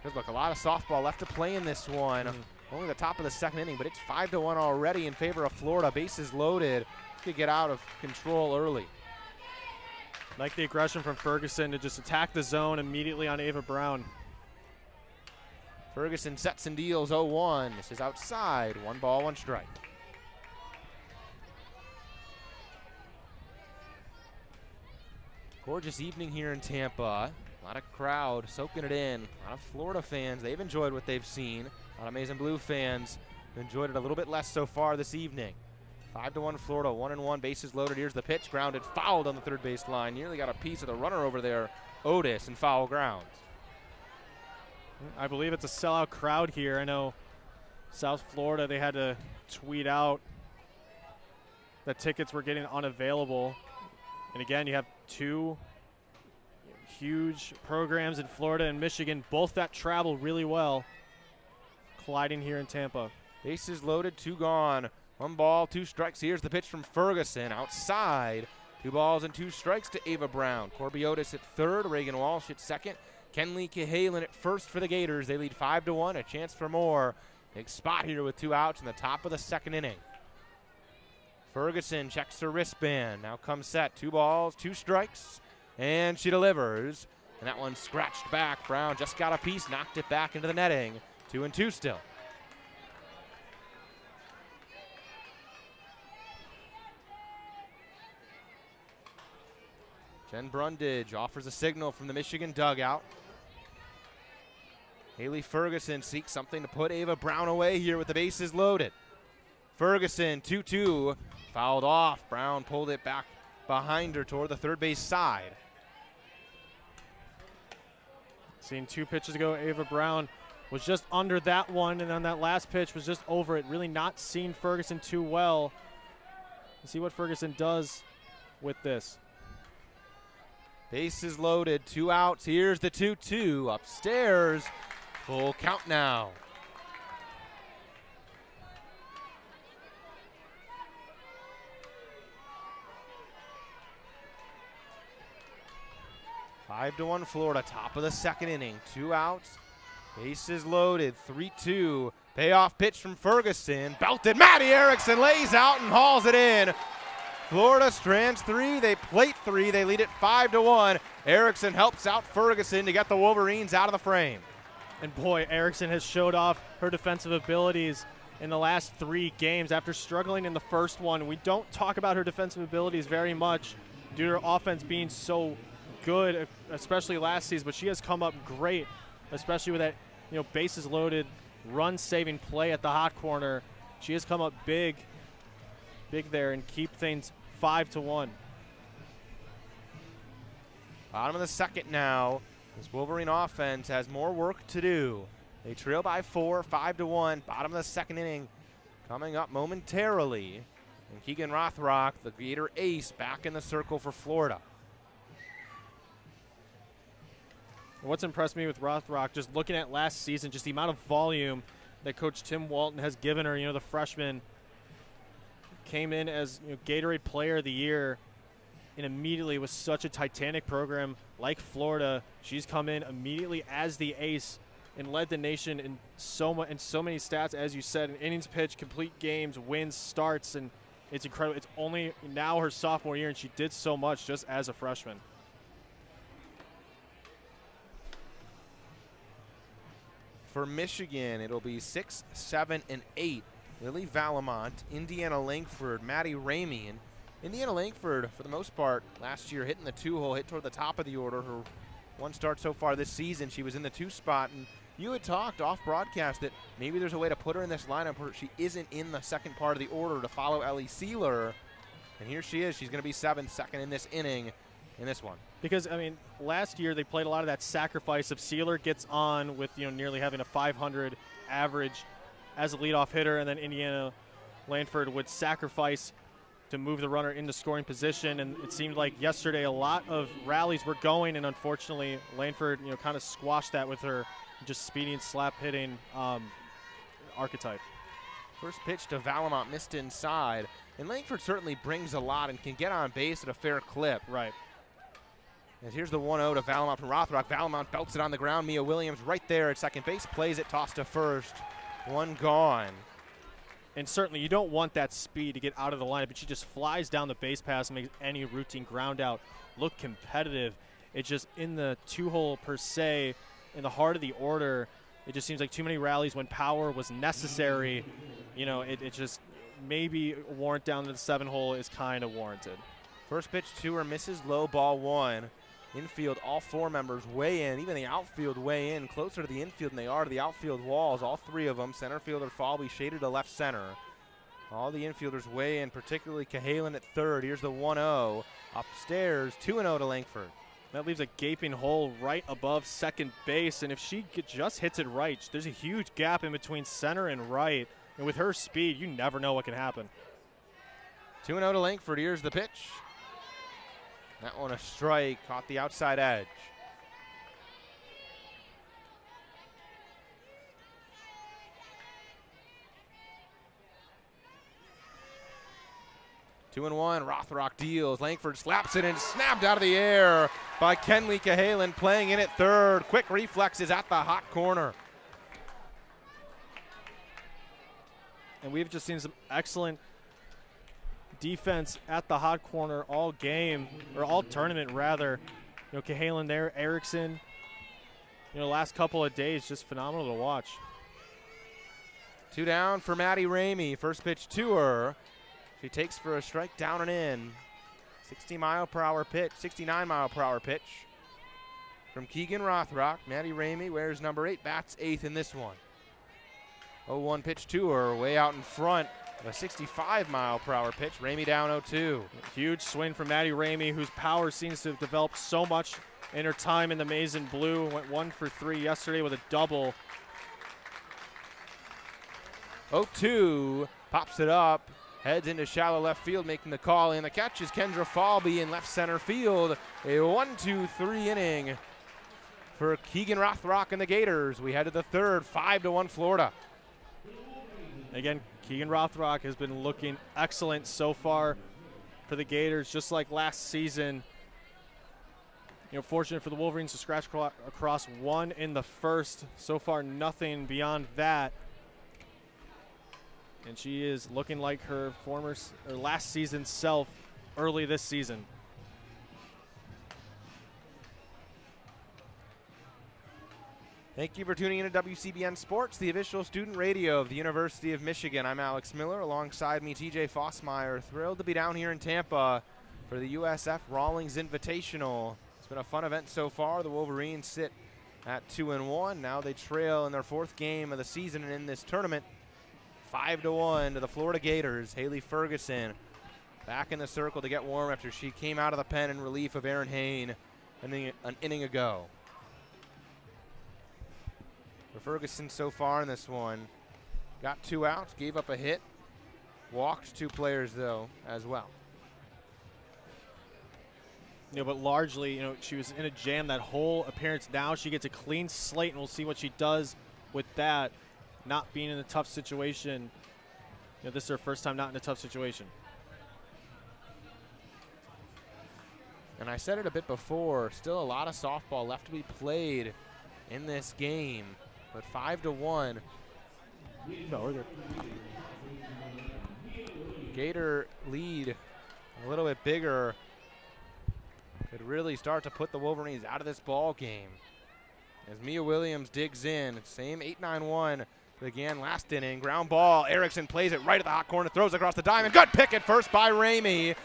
[SPEAKER 1] Good look, a lot of softball left to play in this one. Only the top of the 2nd inning, but it's 5-1 already in favor of Florida. Bases loaded. Could get out of control early.
[SPEAKER 2] Like the aggression from Ferguson to just attack the zone immediately on Ava Brown.
[SPEAKER 1] Ferguson sets and deals 0-1. This is outside. 1 ball, 1 strike. Gorgeous evening here in Tampa. A lot of crowd soaking it in. A lot of Florida fans. They've enjoyed what they've seen. A lot of Maize and Blue fans have enjoyed it a little bit less so far this evening. 5-1 Florida, 1-1, bases loaded. Here's the pitch, grounded, fouled on the third base line. Nearly got a piece of the runner over there, Otis, in foul grounds.
[SPEAKER 2] I believe it's a sellout crowd here. I know South Florida, they had to tweet out that tickets were getting unavailable. And again, you have 2 huge programs in Florida and Michigan, both that travel really well, colliding here in Tampa.
[SPEAKER 1] Bases loaded, 2 gone. 1 ball, 2 strikes. Here's the pitch from Ferguson outside. 2 balls and 2 strikes to Ava Brown. Corby Otis at 3rd, Reagan Walsh at 2nd. Kenley Cahalan at 1st for the Gators. They lead 5-1, a chance for more. Big spot here with 2 outs in the top of the 2nd inning. Ferguson checks her wristband. Now comes set. 2 balls, 2 strikes, and she delivers. And that one scratched back. Brown just got a piece, knocked it back into the netting. 2-2 still. Jen Brundage offers a signal from the Michigan dugout. Haley Ferguson seeks something to put Ava Brown away here with the bases loaded. Ferguson, 2-2, fouled off. Brown pulled it back behind her toward the third base side.
[SPEAKER 2] Seen 2 pitches ago, Ava Brown was just under that one, and on that last pitch was just over it. Really not seeing Ferguson too well. Let's see what Ferguson does with this.
[SPEAKER 1] Bases loaded, 2 outs. Here's the 2-2 upstairs. Full count now. Five to 1 Florida, top of the 2nd inning. 2 outs. Bases loaded, 3-2. Payoff pitch from Ferguson. Belted. Maddie Erickson lays out and hauls it in. Florida strands 3, they plate 3, they lead it 5-1. Erickson helps out Ferguson to get the Wolverines out of the frame.
[SPEAKER 2] And boy, Erickson has showed off her defensive abilities in the last 3 games after struggling in the first one. We don't talk about her defensive abilities very much due to her offense being so good, especially last season, but she has come up great, especially with that, bases loaded, run-saving play at the hot corner. She has come up big there and keep things 5-1.
[SPEAKER 1] Bottom of the 2nd now. This Wolverine offense has more work to do. They trail by 4, 5-1. Bottom of the 2nd inning coming up momentarily. And Keegan Rothrock, the Gator ace, back in the circle for Florida.
[SPEAKER 2] What's impressed me with Rothrock, just looking at last season, just the amount of volume that Coach Tim Walton has given her. The freshman came in as Gatorade Player of the Year, and immediately with such a titanic program like Florida, she's come in immediately as the ace and led the nation in so many stats, as you said, in innings pitched, complete games, wins, starts, and it's incredible. It's only now her sophomore year, and she did so much just as a freshman.
[SPEAKER 1] For Michigan, it'll be 6, 7, and 8. Lily Valamont, Indiana Langford, Maddie Ramey, and Indiana Langford, for the most part, last year hitting the 2-hole, hit toward the top of the order. Her one start so far this season, she was in the 2 spot, and you had talked off broadcast that maybe there's a way to put her in this lineup where she isn't in the second part of the order to follow Ellie Sealer. And here she is. She's going to be 7th, second in this inning in this one.
[SPEAKER 2] Because, I mean, last year they played a lot of that sacrifice of Sealer gets on with, nearly having a 500 average as a leadoff hitter, and then Indiana Langford would sacrifice to move the runner into scoring position. And it seemed like yesterday a lot of rallies were going, and unfortunately Langford, kind of squashed that with her just speedy and slap hitting archetype.
[SPEAKER 1] First pitch to Valamont missed inside, and Langford certainly brings a lot and can get on base at a fair clip.
[SPEAKER 2] Right.
[SPEAKER 1] And here's the 1-0 to Valamont from Rothrock. Valamont belts it on the ground. Mia Williams right there at second base, plays it, tossed to first. One gone.
[SPEAKER 2] And certainly you don't want that speed to get out of the lineup, but she just flies down the base pass and makes any routine ground out look competitive. It's just in the 2-hole per se, in the heart of the order, it just seems like too many rallies when power was necessary. It just maybe a warrant down to the 7-hole is kind of warranted.
[SPEAKER 1] First pitch to her, misses low, ball 1. Infield, all 4 members way in, even the outfield way in, closer to the infield than they are to the outfield walls, all 3 of them. Center fielder Falby shaded to left center. All the infielders way in, particularly Cahalan at third. Here's the 1-0. Upstairs, 2-0 to Langford.
[SPEAKER 2] That leaves a gaping hole right above second base, and if she just hits it right, there's a huge gap in between center and right, and with her speed, you never know what can happen.
[SPEAKER 1] 2-0 to Langford. Here's the pitch. That one a strike, caught the outside edge. Two and one, Rothrock deals. Langford slaps it and snapped out of the air by Kenley Cahalan, playing in at third. Quick reflexes at the hot corner.
[SPEAKER 2] And we've just seen some excellent defense at the hot corner all game, or all tournament rather. Cahalan there, Erickson. Last couple of days, just phenomenal to watch.
[SPEAKER 1] 2 down for Maddie Ramey. First pitch to her. She takes for a strike, down and in. 69-mile-per-hour pitch from Keegan Rothrock. Maddie Ramey wears number 8, bats 8th in this one. 0-1 pitch to her, way out in front. A 65-mile-per-hour pitch. Ramey down 0-2.
[SPEAKER 2] Huge swing from Maddie Ramey, whose power seems to have developed so much in her time in the maize and blue. Went 1 for 3 yesterday with a double.
[SPEAKER 1] 0-2, pops it up. Heads into shallow left field, making the call in. The catch is Kendra Falby in left center field. A 1-2-3 inning for Keegan Rothrock and the Gators. We head to the third, 5-1 Florida.
[SPEAKER 2] Again, Keegan Rothrock has been looking excellent so far for the Gators, just like last season. Fortunate for the Wolverines to scratch across 1 in the first. So far, nothing beyond that. And she is looking like her last season's self early this season.
[SPEAKER 1] Thank you for tuning in to WCBN Sports, the official student radio of the University of Michigan. I'm Alex Miller. Alongside me, TJ Fossmeyer. Thrilled to be down here in Tampa for the USF-Rawlings Invitational. It's been a fun event so far. The Wolverines sit at 2-1. Now they trail in their 4th game of the season and in this tournament. 5-1 to the Florida Gators. Haley Ferguson back in the circle to get warm after she came out of the pen in relief of Erin Hain an inning ago. For Ferguson so far in this one, got 2 outs, gave up a hit, walked 2 players though as well.
[SPEAKER 2] But largely, she was in a jam that whole appearance. Now she gets a clean slate, and we'll see what she does with that. Not being in a tough situation. This is her first time not in a tough situation.
[SPEAKER 1] And I said it a bit before, still a lot of softball left to be played in this game. But 5-1. Gator lead a little bit bigger. Could really start to put the Wolverines out of this ball game. As Mia Williams digs in, same 8-9-1 began last inning. Ground ball, Erickson plays it right at the hot corner, throws across the diamond. Good pick at first by Ramey.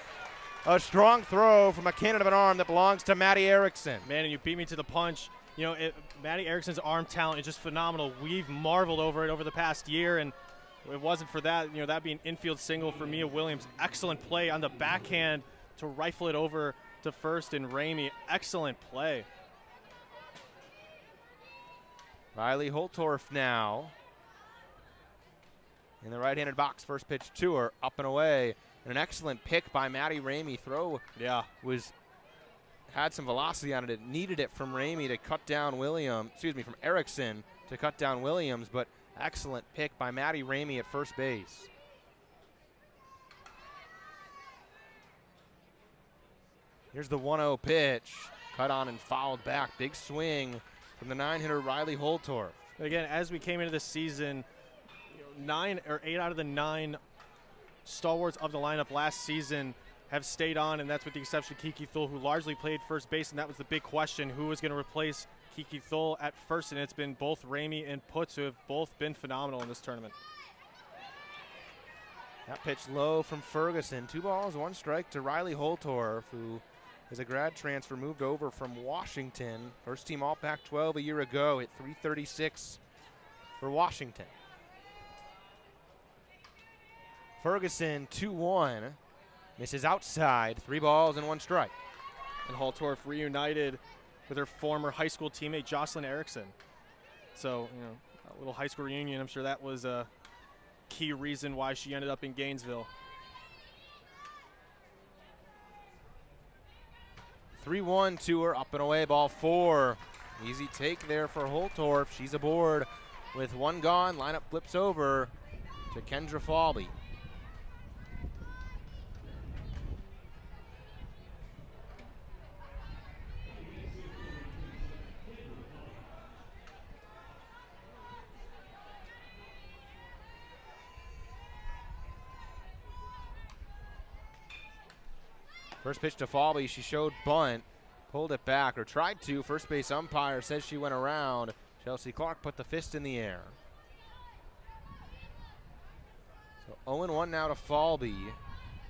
[SPEAKER 1] A strong throw from a cannon of an arm that belongs to Maddie Erickson.
[SPEAKER 2] Man, and you beat me to the punch. You know, Maddie Erickson's arm talent is just phenomenal. We've marveled over it over the past year, and if it wasn't for that, you know, that being infield single for Mia Williams. Excellent play on the backhand to rifle it over to first and Ramey. Excellent play.
[SPEAKER 1] Riley Holtorf now in the right-handed box. First pitch to her, up and away. And an excellent pick by Maddie Ramey. Throw had some velocity on it. It needed it from Ramey to cut down from Erickson to cut down Williams, but excellent pick by Maddie Ramey at first base. Here's the 1-0 pitch. Cut on and fouled back. Big swing from the 9-hitter Riley Holtorf.
[SPEAKER 2] Again, as we came into this season, 8 out of the 9 stalwarts of the lineup last season have stayed on, and that's with the exception of Kiki Thule, who largely played first base, and that was the big question, who was going to replace Kiki Thule at first, and it's been both Ramey and Putz, who have both been phenomenal in this tournament.
[SPEAKER 1] That pitch low from Ferguson. 2 balls, 1 strike to Riley Holtorf, who is a grad transfer, moved over from Washington. First team All Pac-12 a year ago at .336 for Washington. Ferguson 2-1. Misses outside. 3 balls and 1 strike.
[SPEAKER 2] And Holtorf reunited with her former high school teammate Jocelyn Erickson. So, you know, a little high school reunion. I'm sure that was a key reason why she ended up in Gainesville.
[SPEAKER 1] 3-1 to her, up and away, ball 4. Easy take there for Holtorf. She's aboard with 1 gone. Lineup flips over to Kendra Falby. First pitch to Falby, she showed bunt, pulled it back, or tried to. First base umpire says she went around. Chelsea Clark put the fist in the air. So 0-1 now to Falby.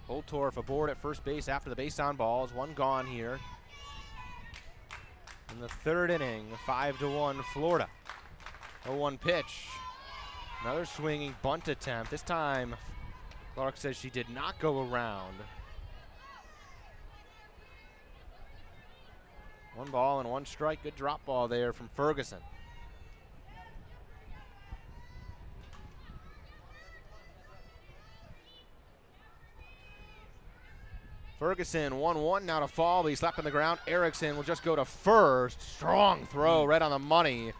[SPEAKER 1] Holtorf aboard at first base after the base on balls. 1 gone here. In the 3rd inning, 5-1 Florida. 0-1 pitch. Another swinging bunt attempt. This time, Clark says she did not go around. 1 ball and 1 strike. Good drop ball there from Ferguson. Ferguson 1-1 now to Falby. Slapping the ground. Erickson will just go to first. Strong throw right on the money.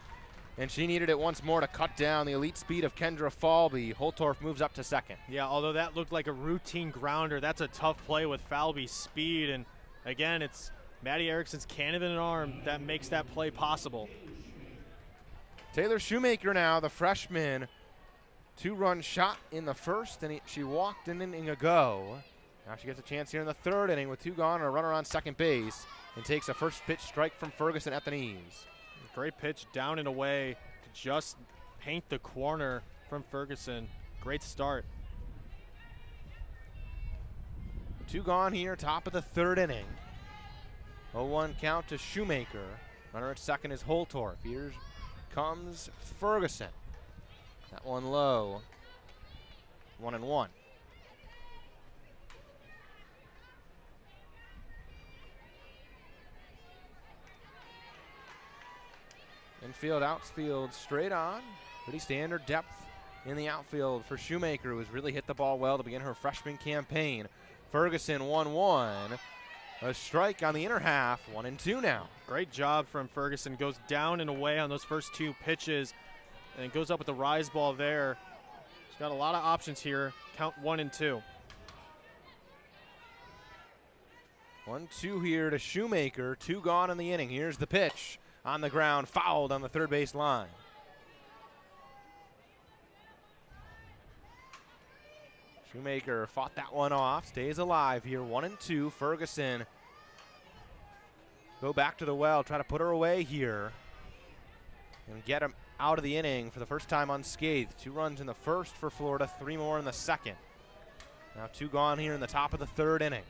[SPEAKER 1] And she needed it once more to cut down the elite speed of Kendra Falby. Holtorf moves up to second.
[SPEAKER 2] Yeah, although that looked like a routine grounder, that's a tough play with Falby's speed. And again, it's Maddie Erickson's cannon of an arm that makes that play possible.
[SPEAKER 1] Taylor Shoemaker now, the freshman. 2-run shot in the first, and she walked an inning ago. Now she gets a chance here in the 3rd inning with 2 gone and a runner on second base, and takes a first pitch strike from Ferguson at the knees.
[SPEAKER 2] Great pitch down and away to just paint the corner from Ferguson. Great start.
[SPEAKER 1] 2 gone here, top of the 3rd inning. 0-1 count to Shoemaker. Runner at second is Holtorf. Here comes Ferguson. That one low. 1-1. Infield, outfield, straight on. Pretty standard depth in the outfield for Shoemaker, who's really hit the ball well to begin her freshman campaign. Ferguson 1-1. A strike on the inner half, 1-2 now.
[SPEAKER 2] Great job from Ferguson. Goes down and away on those first 2 pitches and goes up with the rise ball there. She's got a lot of options here. Count 1-2.
[SPEAKER 1] 1-2 here to Shoemaker. 2 gone in the inning. Here's the pitch on the ground, fouled on the 3rd base line. Shoemaker fought that one off, stays alive here, 1-2. Ferguson go back to the well, try to put her away here and get him out of the inning for the first time unscathed. 2 runs in the first for Florida, 3 more in the second. Now 2 gone here in the top of the 3rd inning.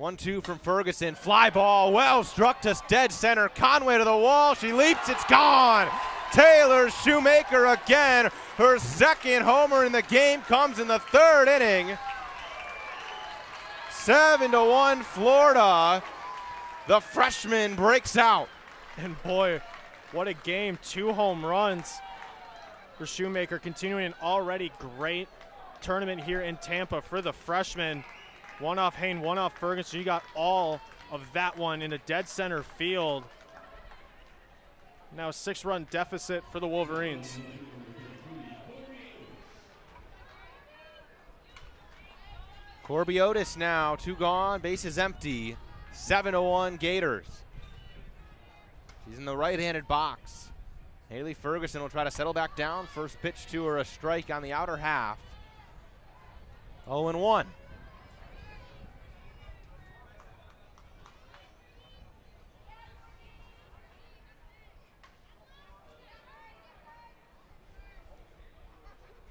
[SPEAKER 1] 1-2 from Ferguson. Fly ball, well struck to dead center. Conway to the wall. She leaps. It's gone. Taylor Shoemaker again. Her second homer in the game comes in the third inning. 7-1 Florida. The freshman breaks out.
[SPEAKER 2] And boy, what a game. 2 home runs for Shoemaker, continuing an already great tournament here in Tampa for the freshman. One off Hayne, one off Ferguson. You got all of that one in a dead center field. Now a 6-run deficit for the Wolverines.
[SPEAKER 1] Corby Otis now, 2 gone, bases empty. 7-1 Gators. She's in the right-handed box. Haley Ferguson will try to settle back down. First pitch to her, a strike on the outer half. 0-1.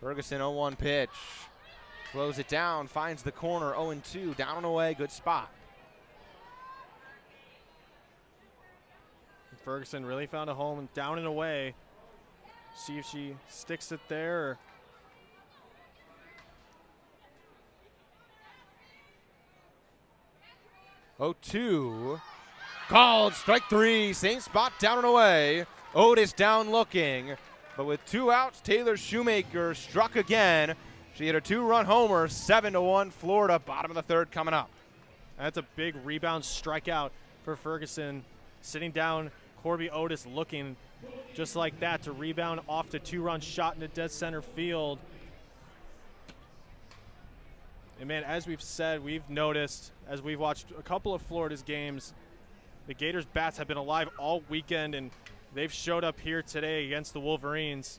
[SPEAKER 1] Ferguson 0-1 pitch. Slows it down, finds the corner, 0-2, down and away, good spot.
[SPEAKER 2] Ferguson really found a home, down and away. See if she sticks it there.
[SPEAKER 1] 0-2. Called, strike 3, same spot, down and away. Otis down looking, but with 2 outs, Taylor Shoemaker struck again. She hit a 2-run homer, 7-1 Florida, bottom of the third coming up.
[SPEAKER 2] That's a big rebound strikeout for Ferguson. Sitting down, Corby Otis looking just like that to rebound off the 2-run shot in the dead center field. And man, as we've said, we've noticed, as we've watched a couple of Florida's games, the Gators bats have been alive all weekend, and they've showed up here today against the Wolverines.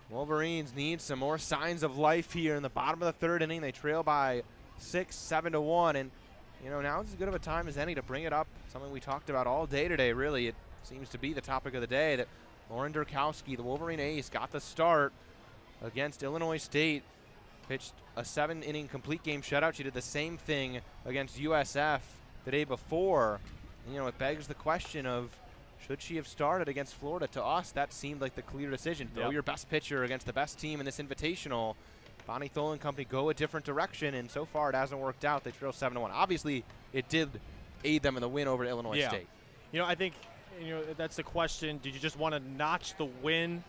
[SPEAKER 1] Wolverines need some more signs of life here in the bottom of the third inning. They trail by 6, 7-1, and you know, now is as good of a time as any to bring it up. Something we talked about all day today, really. It seems to be the topic of the day that Lauren Durkowski, the Wolverine ace, got the start against Illinois State. Pitched a 7-inning complete game shutout. She did the same thing against USF the day before. And, you know, it begs the question of, should she have started against Florida? To us, that seemed like the clear decision. Throw your best pitcher against the best team in this invitational. Bonnie Tholen Company go a different direction, and so far it hasn't worked out. They trail 7-1. Obviously, it did aid them in the win over Illinois State.
[SPEAKER 2] You know, I think, you know, that's the question. Did you just want to notch the win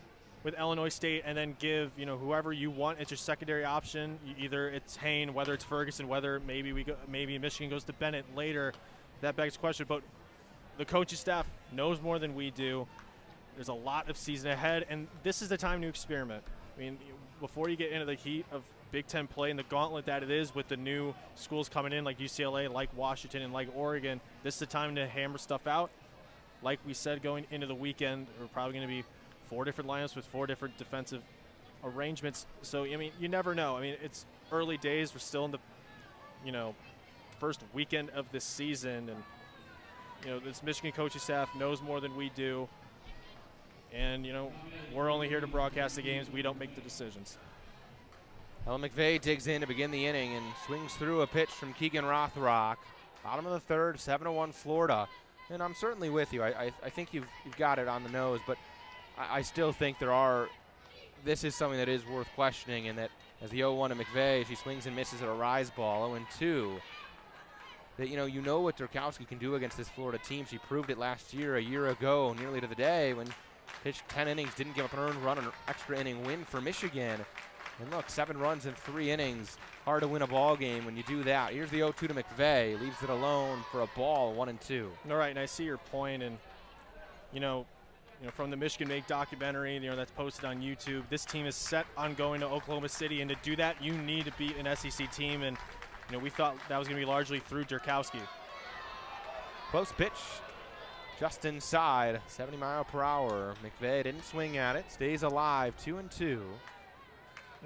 [SPEAKER 2] with Illinois State and then give, you know, whoever you want as your secondary option? Either it's Hayne, whether it's Ferguson, whether maybe Michigan goes to Bennett later. That begs the question. But the coaching staff knows more than we do. There's a lot of season ahead, and this is the time to experiment. I mean, before you get into the heat of Big Ten play and the gauntlet that it is with the new schools coming in like UCLA, like Washington, and like Oregon, this is the time to hammer stuff out. Like we said, going into the weekend, we're probably going to be 4 different lineups with 4 different defensive arrangements. So, I mean, you never know. I mean, it's early days. We're still in the, you know, first weekend of this season. And, you know, this Michigan coaching staff knows more than we do. And, you know, we're only here to broadcast the games. We don't make the decisions.
[SPEAKER 1] Ellen McVeigh digs in to begin the inning and swings through a pitch from Keegan Rothrock. Bottom of the third, 7-1 Florida. And I'm certainly with you. I think you've got it on the nose, but I still think this is something that is worth questioning, and that as the 0-1 to McVeigh, she swings and misses at a rise ball, 0-2. That, you know what Durkowski can do against this Florida team. She proved it last year, a year ago, nearly to the day, when pitched 10 innings, didn't give up an earned run, an extra inning win for Michigan. And look, 7 runs in 3 innings. Hard to win a ball game when you do that. Here's the 0-2 to McVeigh. Leaves it alone for a ball, 1-2.
[SPEAKER 2] All right, and I see your point. And, you know, from the Michigan Make documentary, that's posted on YouTube, this team is set on going to Oklahoma City. And to do that, you need to beat an SEC team. And, we thought that was going to be largely through Durkowski.
[SPEAKER 1] Close pitch. Just inside, 70 mile per hour. McVeigh didn't swing at it, stays alive, 2-2.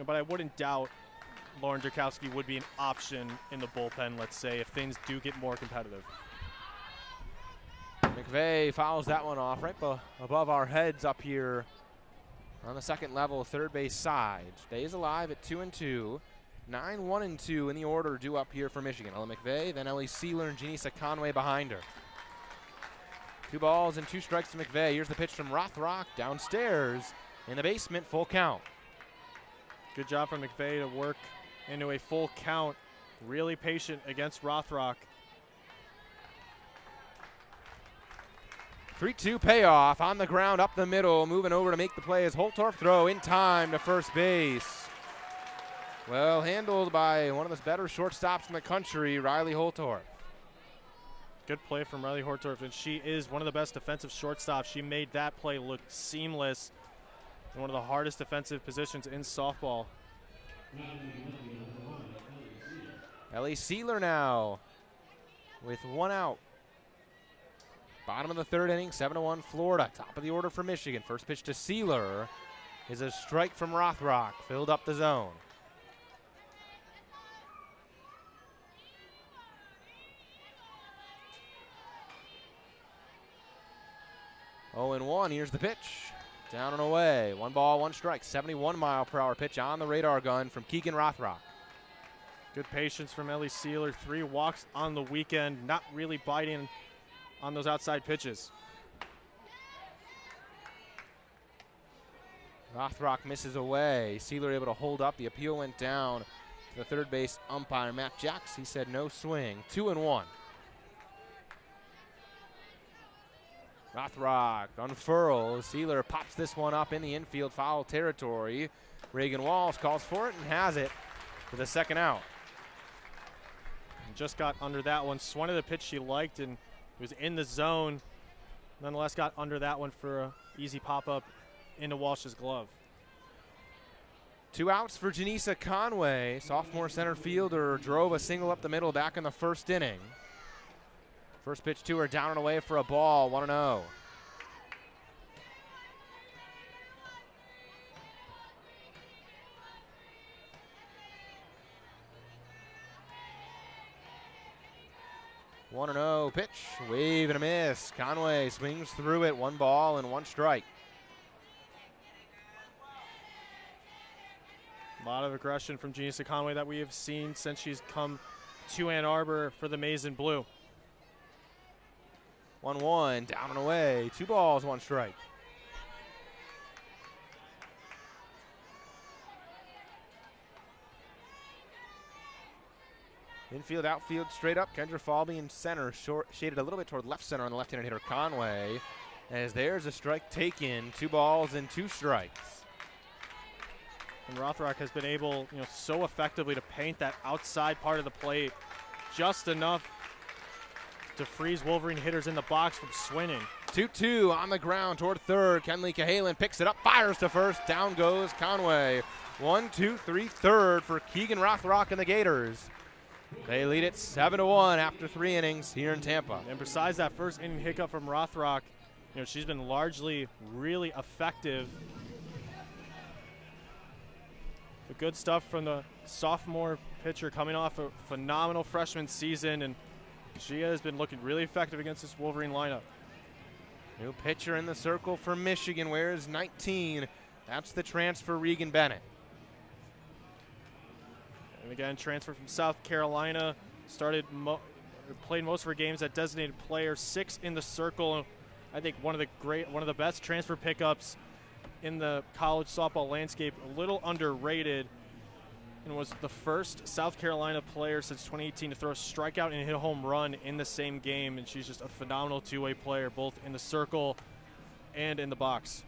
[SPEAKER 2] But I wouldn't doubt Lauren Durkowski would be an option in the bullpen, let's say, if things do get more competitive.
[SPEAKER 1] McVeigh fouls that one off right above our heads up here on the second level, third base side. Stays alive at 2-2. 9, 1, and 2 in the order due up here for Michigan. Ella McVeigh, then Ellie Sealer and Janisa Conway behind her. 2 balls and 2 strikes to McVeigh. Here's the pitch from Rothrock downstairs in the basement, full count.
[SPEAKER 2] Good job from McVeigh to work into a full count. Really patient against Rothrock.
[SPEAKER 1] 3-2 payoff on the ground up the middle. Moving over to make the play as Holtorf throw in time to first base. Well handled by one of the better shortstops in the country, Riley Holtorf.
[SPEAKER 2] Good play from Riley Holtorf, and she is one of the best defensive shortstops. She made that play look seamless in one of the hardest defensive positions in softball.
[SPEAKER 1] Ellie Sealer now with 1 out. Bottom of the 3rd inning, 7-1 Florida. Top of the order for Michigan. First pitch to Sealer is a strike from Rothrock. Filled up the zone. Oh, and 1. Here's the pitch. Down and away. 1 ball, 1 strike. 71-mile-per-hour pitch on the radar gun from Keegan Rothrock.
[SPEAKER 2] Good patience from Ellie Sealer. 3 walks on the weekend. Not really biting on those outside pitches.
[SPEAKER 1] Rothrock misses away. Sealer able to hold up. The appeal went down to the third base umpire, Matt Jacks. He said no swing. 2-1. Rothrock unfurls. Sealer pops this one up in the infield foul territory. Reagan Walsh calls for it and has it for the 2nd out.
[SPEAKER 2] Just got under that one. Swung at the pitch she liked and was in the zone. Nonetheless, got under that one for an easy pop-up into Walsh's glove.
[SPEAKER 1] 2 outs for Janisa Conway. Sophomore center fielder drove a single up the middle back in the 1st inning. First pitch to her, down and away for a ball, 1-0. One and 0 pitch, wave and a miss. Conway swings through it, 1 ball and 1 strike.
[SPEAKER 2] A lot of aggression from Janisa Conway that we have seen since she's come to Ann Arbor for the Maize and Blue.
[SPEAKER 1] 1-1, down and away, 2 balls, 1 strike. Infield, outfield, straight up. Kendra Falby in center, shaded a little bit toward left center on the left-handed hitter Conway. As there's a strike taken, 2 balls and 2 strikes.
[SPEAKER 2] And Rothrock has been able, so effectively to paint that outside part of the plate just enough to freeze Wolverine hitters in the box from swinging.
[SPEAKER 1] 2-2 on the ground toward third. Kenley Cahalan picks it up, fires to first. Down goes Conway. 1-2-3 third for Keegan Rothrock and the Gators. They lead it 7-1 after 3 innings here in Tampa.
[SPEAKER 2] And besides that first inning hiccup from Rothrock, she's been largely really effective. The good stuff from the sophomore pitcher coming off a phenomenal freshman season, and she has been looking really effective against this Wolverine lineup.
[SPEAKER 1] New pitcher in the circle for Michigan, wears 19. That's the transfer, Regan Bennett.
[SPEAKER 2] And again, transfer from South Carolina, played most of her games at designated player, 6 in the circle. I think one of the best transfer pickups in the college softball landscape, a little underrated, and was the first South Carolina player since 2018 to throw a strikeout and hit a home run in the same game, and she's just a phenomenal 2-way player, both in the circle and in the box.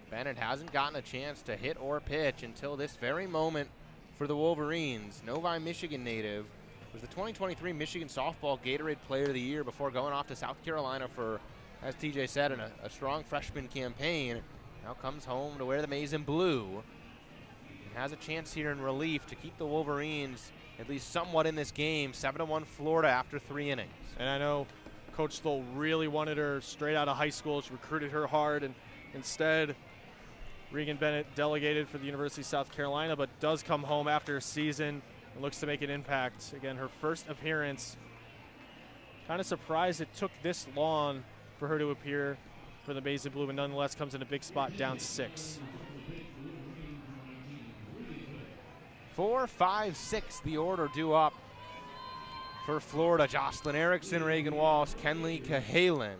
[SPEAKER 1] Bennett hasn't gotten a chance to hit or pitch until this very moment for the Wolverines. Novi, Michigan native, was the 2023 Michigan Softball Gatorade Player of the Year before going off to South Carolina for, as TJ said, a strong freshman campaign. Now comes home to wear the maize and blue. And has a chance here in relief to keep the Wolverines at least somewhat in this game. 7-1 Florida after 3 innings.
[SPEAKER 2] And I know Coach Stoll really wanted her straight out of high school. She recruited her hard, and instead Regan Bennett delegated for the University of South Carolina, but does come home after a season and looks to make an impact. Again, her first appearance. Kind of surprised it took this long for her to appear for the Maize and Blue, but nonetheless comes in a big spot, down 6.
[SPEAKER 1] 4, 5, 6, the order due up for Florida. Jocelyn Erickson, Reagan Walsh, Kenley Cahalan.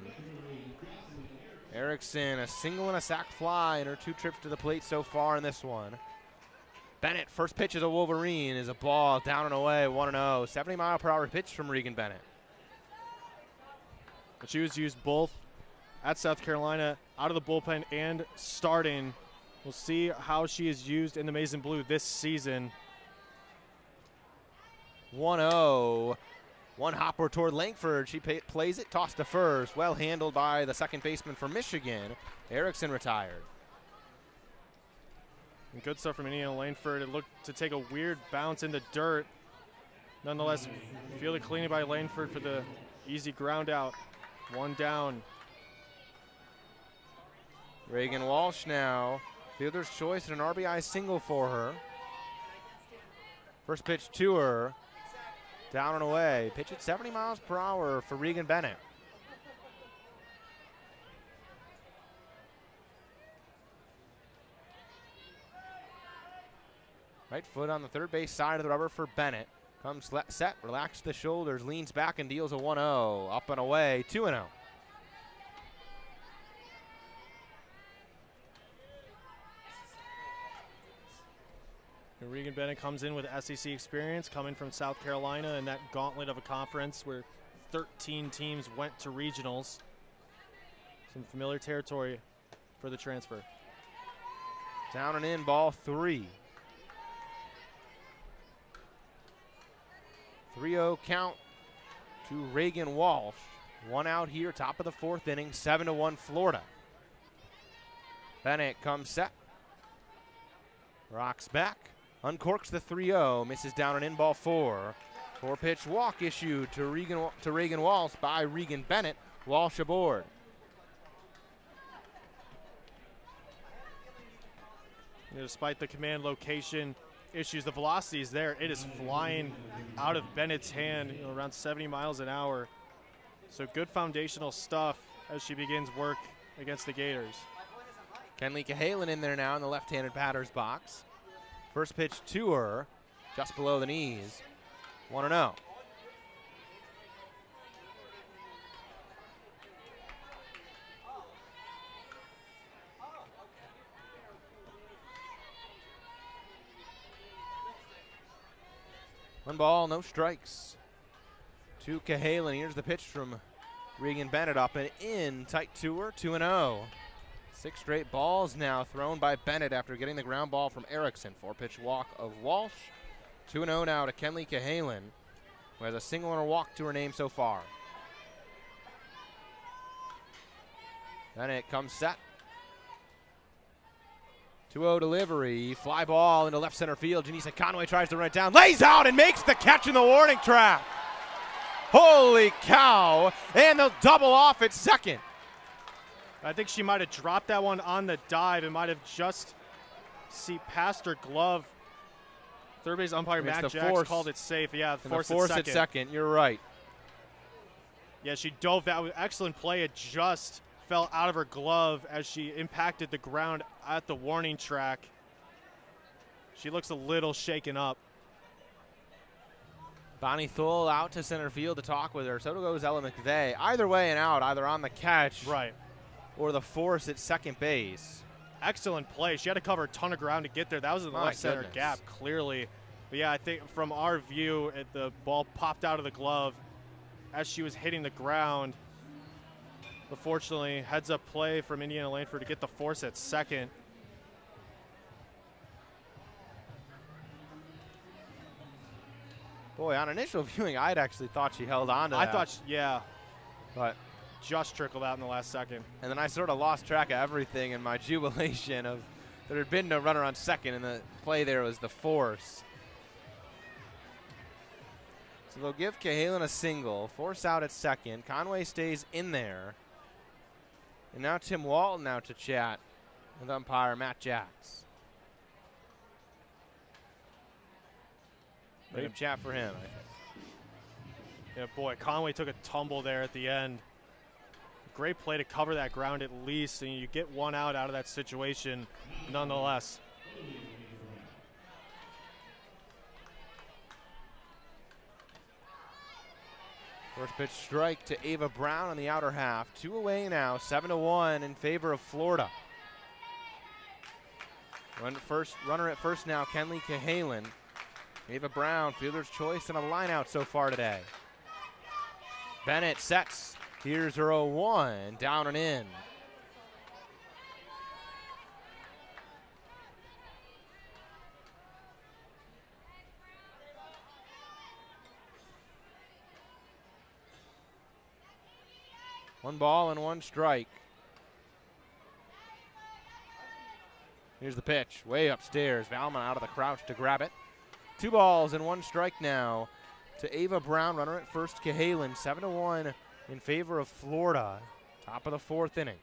[SPEAKER 1] Erickson, a single and a sack fly in her 2 trips to the plate so far in this one. Bennett, first pitch as a Wolverine, is a ball down and away, 1-0. 70-mile-per-hour pitch from Regan Bennett.
[SPEAKER 2] She was used both at South Carolina, out of the bullpen, and starting. We'll see how she is used in the maize and blue this season.
[SPEAKER 1] 1-0. One hopper toward Langford. She plays it, tossed to first. Well handled by the second baseman for Michigan. Erickson retired.
[SPEAKER 2] And good stuff from Indiana Langford. It looked to take a weird bounce in the dirt. Nonetheless, fielded cleanly by Langford for the easy ground out. 1 down.
[SPEAKER 1] Reagan Walsh now. Fielder's choice and an RBI single for her. First pitch to her. Down and away. Pitch at 70 miles per hour for Regan Bennett. Right foot on the third base side of the rubber for Bennett. Comes set, relaxes the shoulders, leans back and deals a 1-0. Up and away, 2-0.
[SPEAKER 2] Regan Bennett comes in with SEC experience, coming from South Carolina in that gauntlet of a conference where 13 teams went to regionals. Some familiar territory for the transfer.
[SPEAKER 1] Down and in, ball 3. 3-0 count to Reagan Walsh. 1 out here, top of the 4th inning, 7-1 Florida. Bennett comes set. Rocks back. Uncorks the 3-0, misses down and in, ball 4. 4-pitch walk issued to Reagan Walsh by Regan Bennett. Walsh aboard.
[SPEAKER 2] Despite the command location issues, the velocity is there. It is flying out of Bennett's hand, around 70 miles an hour. So good foundational stuff as she begins work against the Gators.
[SPEAKER 1] Kenley Cahalan in there now in the left-handed batter's box. First pitch to her, just below the knees. 1-0. One ball, no strikes. To Cahalan. Here's the pitch from Regan Bennett, up and in, tight to her, 2-0. 6 straight balls now thrown by Bennett after getting the ground ball from Erickson. 4-pitch walk of Walsh. 2-0 now to Kenley Cahalan, who has a single and a walk to her name so far. Bennett comes set. 2-0 delivery. Fly ball into left center field. Janisa Conway tries to run it down. Lays out and makes the catch in the warning track. Holy cow. And they'll double off at second.
[SPEAKER 2] I think she might have dropped that one on the dive and might have just passed her glove. Third base umpire Matt Jacks called it safe. Yeah, force
[SPEAKER 1] at second. You're right.
[SPEAKER 2] Yeah, she dove. That was excellent play. It just fell out of her glove as she impacted the ground at the warning track. She looks a little shaken up.
[SPEAKER 1] Bonnie Thule out to center field to talk with her. So goes Ella McVeigh. Either way and out, either on the catch.
[SPEAKER 2] Right.
[SPEAKER 1] Or the force at second base.
[SPEAKER 2] Excellent play. She had to cover a ton of ground to get there. That was in the left center gap, clearly. But yeah, I think from our view, the ball popped out of the glove as she was hitting the ground. But fortunately, heads up play from Indiana Langford to get the force at second.
[SPEAKER 1] Boy, on initial viewing, I'd actually thought she held on to that.
[SPEAKER 2] I thought, yeah.
[SPEAKER 1] But
[SPEAKER 2] just trickled out in the last second.
[SPEAKER 1] And then I sort of lost track of everything in my jubilation of there had been no runner on second, and the play there was the force. So they'll give Cahalan a single, force out at second. Conway stays in there. And now Tim Walton out to chat with umpire Matt Jacks. Great chat for him, I think.
[SPEAKER 2] Yeah, boy, Conway took a tumble there at the end. Great play to cover that ground at least, and you get 1 out of that situation nonetheless.
[SPEAKER 1] First pitch strike to Ava Brown on the outer half. 2 away now, 7-1 in favor of Florida. Runner at first now, Kenley Cahalan. Ava Brown, fielder's choice and a line out so far today. Bennett sets. Here's her 0-1, down and in. One ball and one strike. Here's the pitch, way upstairs. Valmont out of the crouch to grab it. 2 balls and 1 strike now to Ava Brown. Runner at first, Cahalan. 7-1 in favor of Florida. Top of the 4th inning.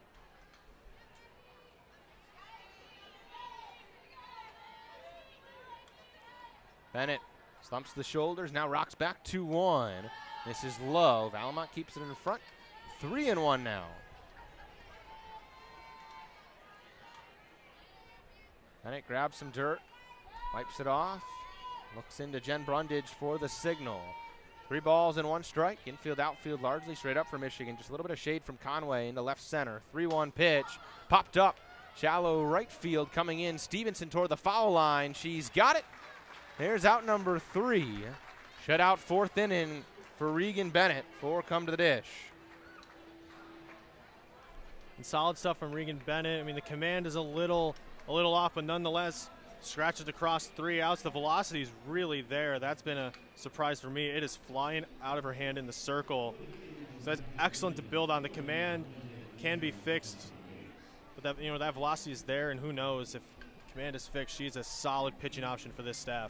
[SPEAKER 1] Bennett slumps the shoulders, now rocks back 2-1. This is low. Valmont keeps it in front. 3-1 now. Bennett grabs some dirt, wipes it off, looks into Jen Brundage for the signal. 3 balls and 1 strike. Infield, outfield, largely straight up for Michigan. Just a little bit of shade from Conway into left center. 3-1 pitch, popped up, shallow right field coming in. Stevenson toward the foul line. She's got it. There's out number 3. Shutout 4th inning for Regan Bennett. 4 come to the dish.
[SPEAKER 2] And solid stuff from Regan Bennett. I mean, the command is a little off, but nonetheless, scratches across 3 outs. The velocity is really there. That's been a surprise for me. It is flying out of her hand in the circle. So that's excellent to build on. The command can be fixed, but that velocity is there, and who knows if command is fixed, she's a solid pitching option for this staff.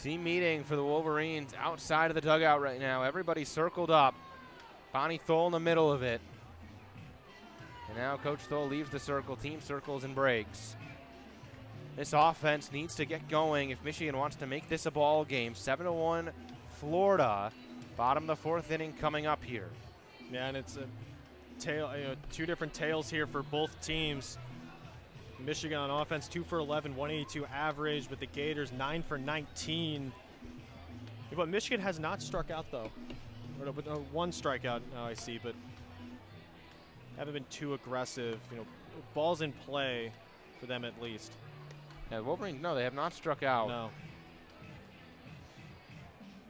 [SPEAKER 1] Team meeting for the Wolverines outside of the dugout right now. Everybody circled up. Bonnie Thole in the middle of it. And now Coach Thole leaves the circle. Team circles and breaks. This offense needs to get going if Michigan wants to make this a ball game. 7-1 Florida. Bottom of the 4th inning coming up here.
[SPEAKER 2] Yeah, and it's a tail, 2 different tails here for both teams. Michigan on offense, 2 for 11, 182 average, but the Gators 9 for 19. But Michigan has not struck out though. Or no, but 1 strikeout, I see, but haven't been too aggressive. Balls in play for them at least.
[SPEAKER 1] Yeah, Wolverines, no, they have not struck out.
[SPEAKER 2] No.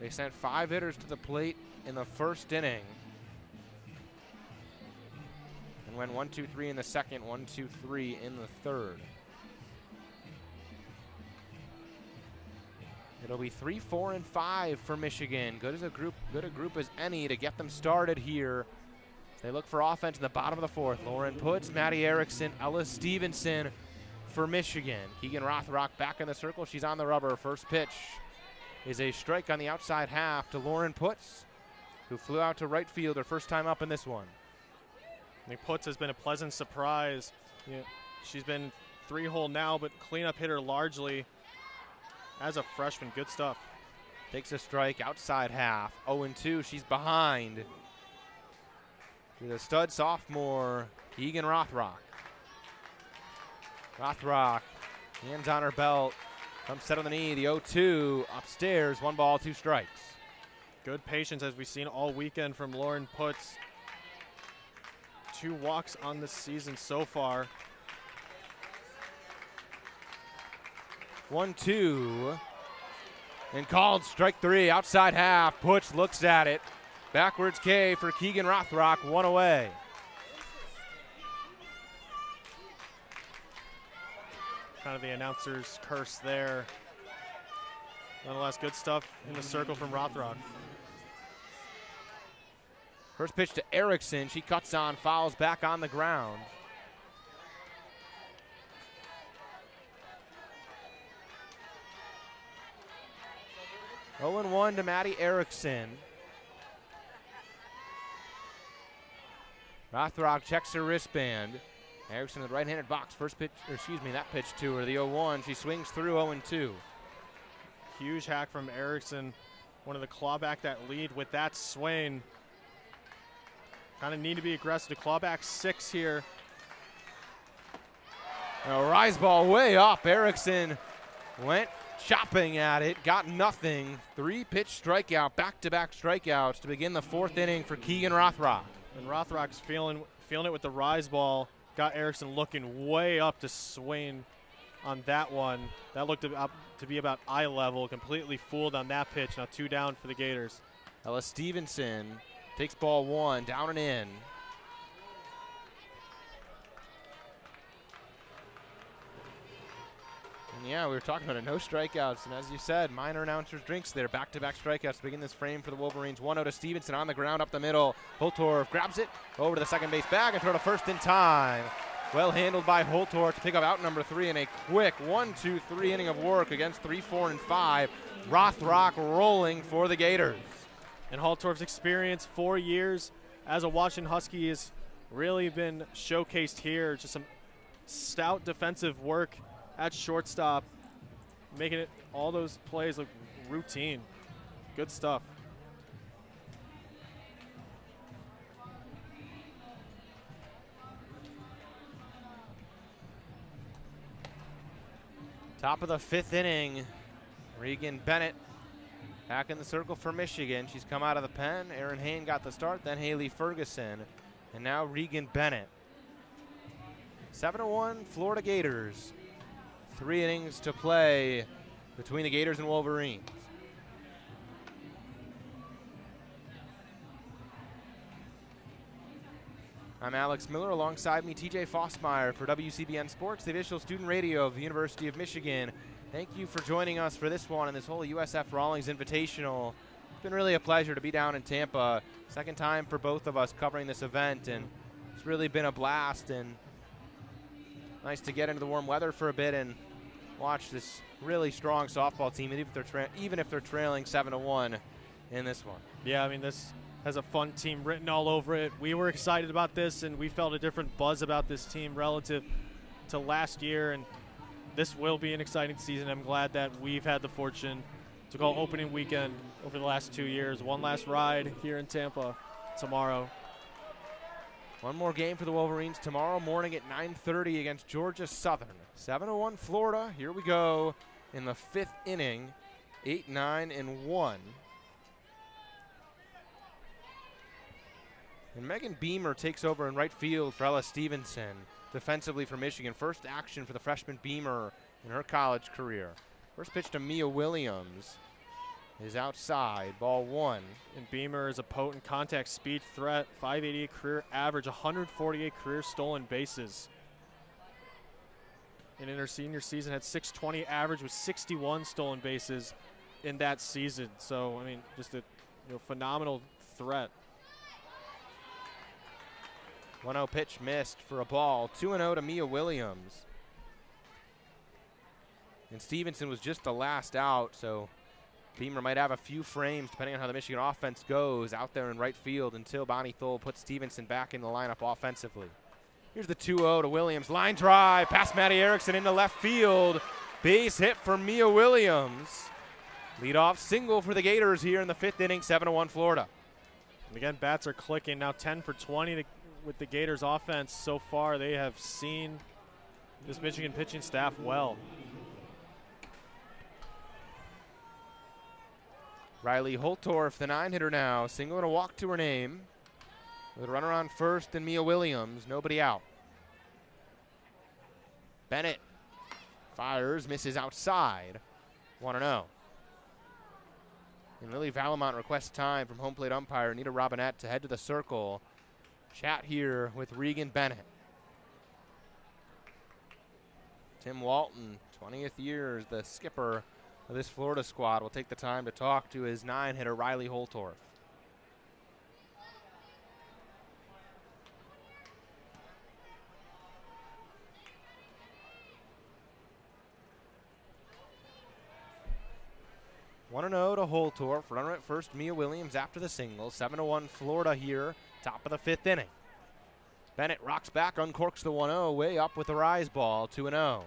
[SPEAKER 1] They sent 5 hitters to the plate in the 1st inning. And went 1-2-3 in the 2nd, 1-2-3 in the 3rd. It'll be 3, 4, and 5 for Michigan. Good a group as any to get them started here. They look for offense in the bottom of the 4th. Lauren Putz, Maddie Erickson, Ella Stevenson for Michigan. Keegan Rothrock back in the circle. She's on the rubber. First pitch is a strike on the outside half to Lauren Putz, who flew out to right field her first time up in this one.
[SPEAKER 2] I think Putz has been a pleasant surprise. She's been 3-hole now, but cleanup hitter largely as a freshman. Good stuff.
[SPEAKER 1] Takes a strike outside half. 0-2. She's behind. To the stud sophomore, Keegan Rothrock. Rothrock, hands on her belt. Comes set on the knee. The 0-2 upstairs. 1 ball, 2 strikes.
[SPEAKER 2] Good patience as we've seen all weekend from Lauren Putz. 2 walks on the season so far.
[SPEAKER 1] 1-2. And called strike 3, outside half. Putz looks at it. Backwards K for Keegan Rothrock, 1 away.
[SPEAKER 2] Kind of the announcer's curse there. Nonetheless, good stuff in the circle from Rothrock.
[SPEAKER 1] First pitch to Erickson. She cuts on, fouls back on the ground. (0-1) to Maddie Erickson. Rothrock checks her wristband. Erickson in the right-handed box. First pitch, that pitch to her, the 0-1. She swings through 0-2.
[SPEAKER 2] Huge hack from Erickson. Wanted to claw back that lead with that swing. Kind of need to be aggressive to claw back 6 here.
[SPEAKER 1] A rise ball way up. Erickson went chopping at it, got nothing. 3-pitch strikeout, back-to-back strikeouts to begin the 4th inning for Keegan Rothrock.
[SPEAKER 2] And Rothrock's feeling it with the rise ball. Got Erickson looking way up to swing on that one. That looked to be about eye level. Completely fooled on that pitch. Now 2 down for the Gators.
[SPEAKER 1] Ella Stevenson takes ball 1, down and in. And yeah, we were talking about it, no strikeouts. And as you said, minor announcers drinks there. Back-to-back strikeouts to begin this frame for the Wolverines. 1-0 to Stevenson on the ground up the middle. Holtorf grabs it over to the second base bag and throw to first in time. Well handled by Holtorf to pick up out number 3 in a quick 1-2-3 inning of work against 3, 4, and 5. Rothrock rolling for the Gators.
[SPEAKER 2] And Holtorf's experience, 4 years as a Washington Husky, has really been showcased here. Just some stout defensive work at shortstop, making it all those plays look routine. Good stuff.
[SPEAKER 1] Top of the 5th inning, Regan Bennett back in the circle for Michigan. She's come out of the pen. Erin Hain got the start, then Haley Ferguson, and now Regan Bennett. 7-1 Florida Gators. 3 innings to play between the Gators and Wolverines. I'm Alex Miller, alongside me TJ Fossmeyer for WCBN Sports, the official student radio of the University of Michigan. Thank you for joining us for this one and this whole USF-Rawlings Invitational. It's been really a pleasure to be down in Tampa. Second time for both of us covering this event, and it's really been a blast and nice to get into the warm weather for a bit and watch this really strong softball team, even if they're trailing 7-1 in this one.
[SPEAKER 2] Yeah, I mean, this has a fun team written all over it. We were excited about this, and we felt a different buzz about this team relative to last year, and this will be an exciting season. I'm glad that we've had the fortune to call opening weekend over the last 2 years. One last ride here in Tampa tomorrow.
[SPEAKER 1] One more game for the Wolverines tomorrow morning at 9:30 against Georgia Southern. 7-1 Florida. Here we go in the 5th inning. 8-9-1. And Megan Beamer takes over in right field for Ella Stevenson. Defensively for Michigan. First action for the freshman Beamer in her college career. First pitch to Mia Williams is outside, ball 1.
[SPEAKER 2] And Beamer is a potent contact speed threat, 588 career average, 148 career stolen bases. And in her senior season had 620 average with 61 stolen bases in that season. So, I mean, just a phenomenal threat.
[SPEAKER 1] 1-0 pitch missed for a ball. 2-0 to Mia Williams. And Stevenson was just the last out, so Beamer might have a few frames, depending on how the Michigan offense goes, out there in right field until Bonnie Thole puts Stevenson back in the lineup offensively. Here's the 2-0 to Williams. Line drive, past Maddie Erickson into left field. Base hit for Mia Williams. Leadoff single for the Gators here in the 5th inning, 7-1 Florida.
[SPEAKER 2] And again, bats are clicking. Now 10 for 20 with the Gators offense so far. They have seen this Michigan pitching staff well.
[SPEAKER 1] Riley Holtorf, the 9-hitter now, single and a walk to her name. With a runner on first and Mia Williams, nobody out. Bennett fires, misses outside, 1-0. And Lily Valamont requests time from home plate umpire Anita Robinette to head to the circle. Chat here with Regan Bennett. Tim Walton, 20th year as the skipper of this Florida squad, will take the time to talk to his 9-hitter Riley Holtorf. One and 0 to Holtorf. Runner at first, Mia Williams after the single. 7-1 Florida here, top of the 5th inning. Bennett rocks back, uncorks the 1-0, way up with the rise ball, 2-0.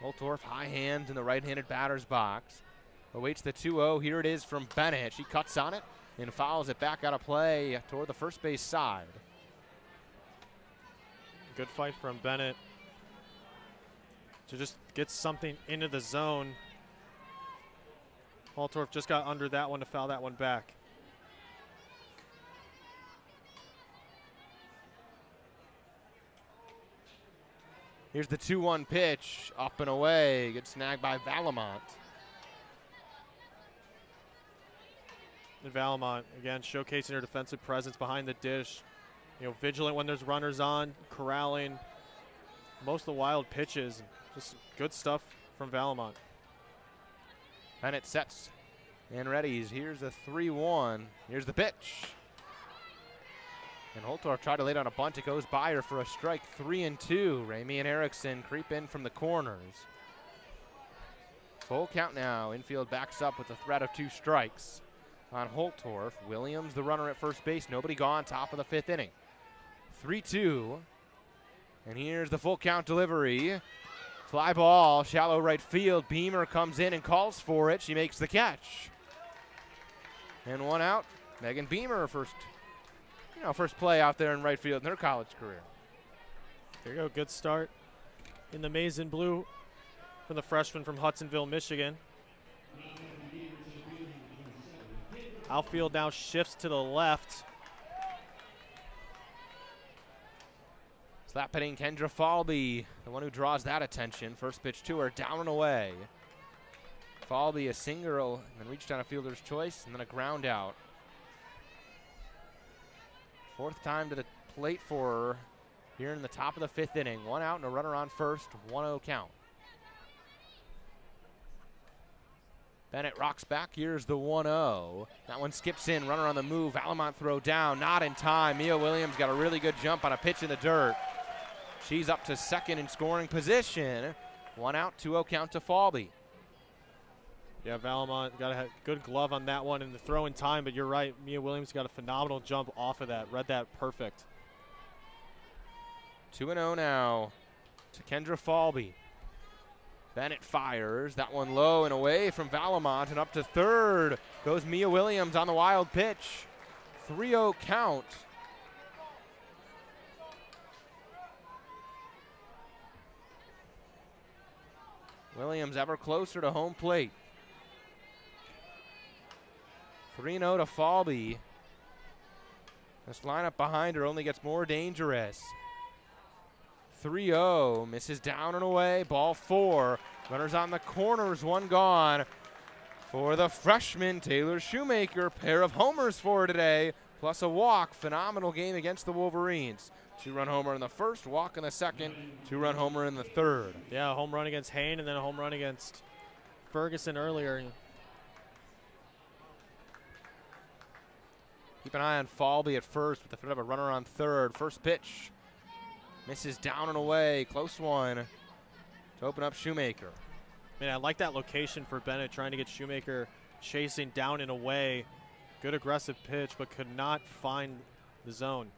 [SPEAKER 1] Holtorf high hands in the right-handed batter's box. Awaits the 2-0. Here it is from Bennett. She cuts on it and fouls it back out of play toward the first base side.
[SPEAKER 2] Good fight from Bennett to just get something into the zone. Holtorf just got under that one to foul that one back.
[SPEAKER 1] Here's the 2-1 pitch, up and away. Good snag by Valamont.
[SPEAKER 2] And Valamont, again, showcasing her defensive presence behind the dish. You know, vigilant when there's runners on, corralling most of the wild pitches. Just good stuff from Valamont.
[SPEAKER 1] Bennett sets and readies. Here's a 3-1. Here's the pitch. And Holtorf tried to lay down a bunt. It goes by her for a strike. 3-2. Ramey and Erickson creep in from the corners. Full count now. Infield backs up with the threat of 2 strikes on Holtorf. Williams, the runner at first base. Nobody gone. Top of the 5th inning. 3-2. And here's the full count delivery. Fly ball, shallow right field. Beamer comes in and calls for it. She makes the catch. And 1 out. Megan Beamer, first play out there in right field in her college career.
[SPEAKER 2] There you go, good start in the maize and blue from the freshman from Hudsonville, Michigan. Outfield now shifts to the left.
[SPEAKER 1] Slap hitting Kendra Falby, the one who draws that attention. First pitch to her, down and away. Falby a single and then reached on a fielder's choice and then a ground out. 4th time to the plate for her here in the top of the 5th inning. 1 out and a runner on first, 1-0 count. Bennett rocks back, here's the 1-0. That one skips in, runner on the move. Valamont throw down, not in time. Mia Williams got a really good jump on a pitch in the dirt. She's up to second in scoring position. 1 out, 2-0 count to Falby.
[SPEAKER 2] Yeah, Valamont got a good glove on that one in the throw in time, but you're right. Mia Williams got a phenomenal jump off of that. Read that perfect.
[SPEAKER 1] 2-0 now to Kendra Falby. Bennett fires. That one low and away from Valamont, and up to third goes Mia Williams on the wild pitch. 3-0 count. Williams ever closer to home plate. 3-0 to Falby. This lineup behind her only gets more dangerous. 3-0, misses down and away, ball 4. Runners on the corners, 1 gone. For the freshman, Taylor Shoemaker, pair of homers for her today, plus a walk. Phenomenal game against the Wolverines. 2-run homer in the first, walk in the second, 2-run homer in the third.
[SPEAKER 2] Yeah, a home run against Hain and then a home run against Ferguson earlier.
[SPEAKER 1] Keep an eye on Falby at first with the threat of a runner on third. First pitch misses down and away. Close one to open up Shoemaker.
[SPEAKER 2] Man, I like that location for Bennett, trying to get Shoemaker chasing down and away. Good aggressive pitch, but could not find the zone.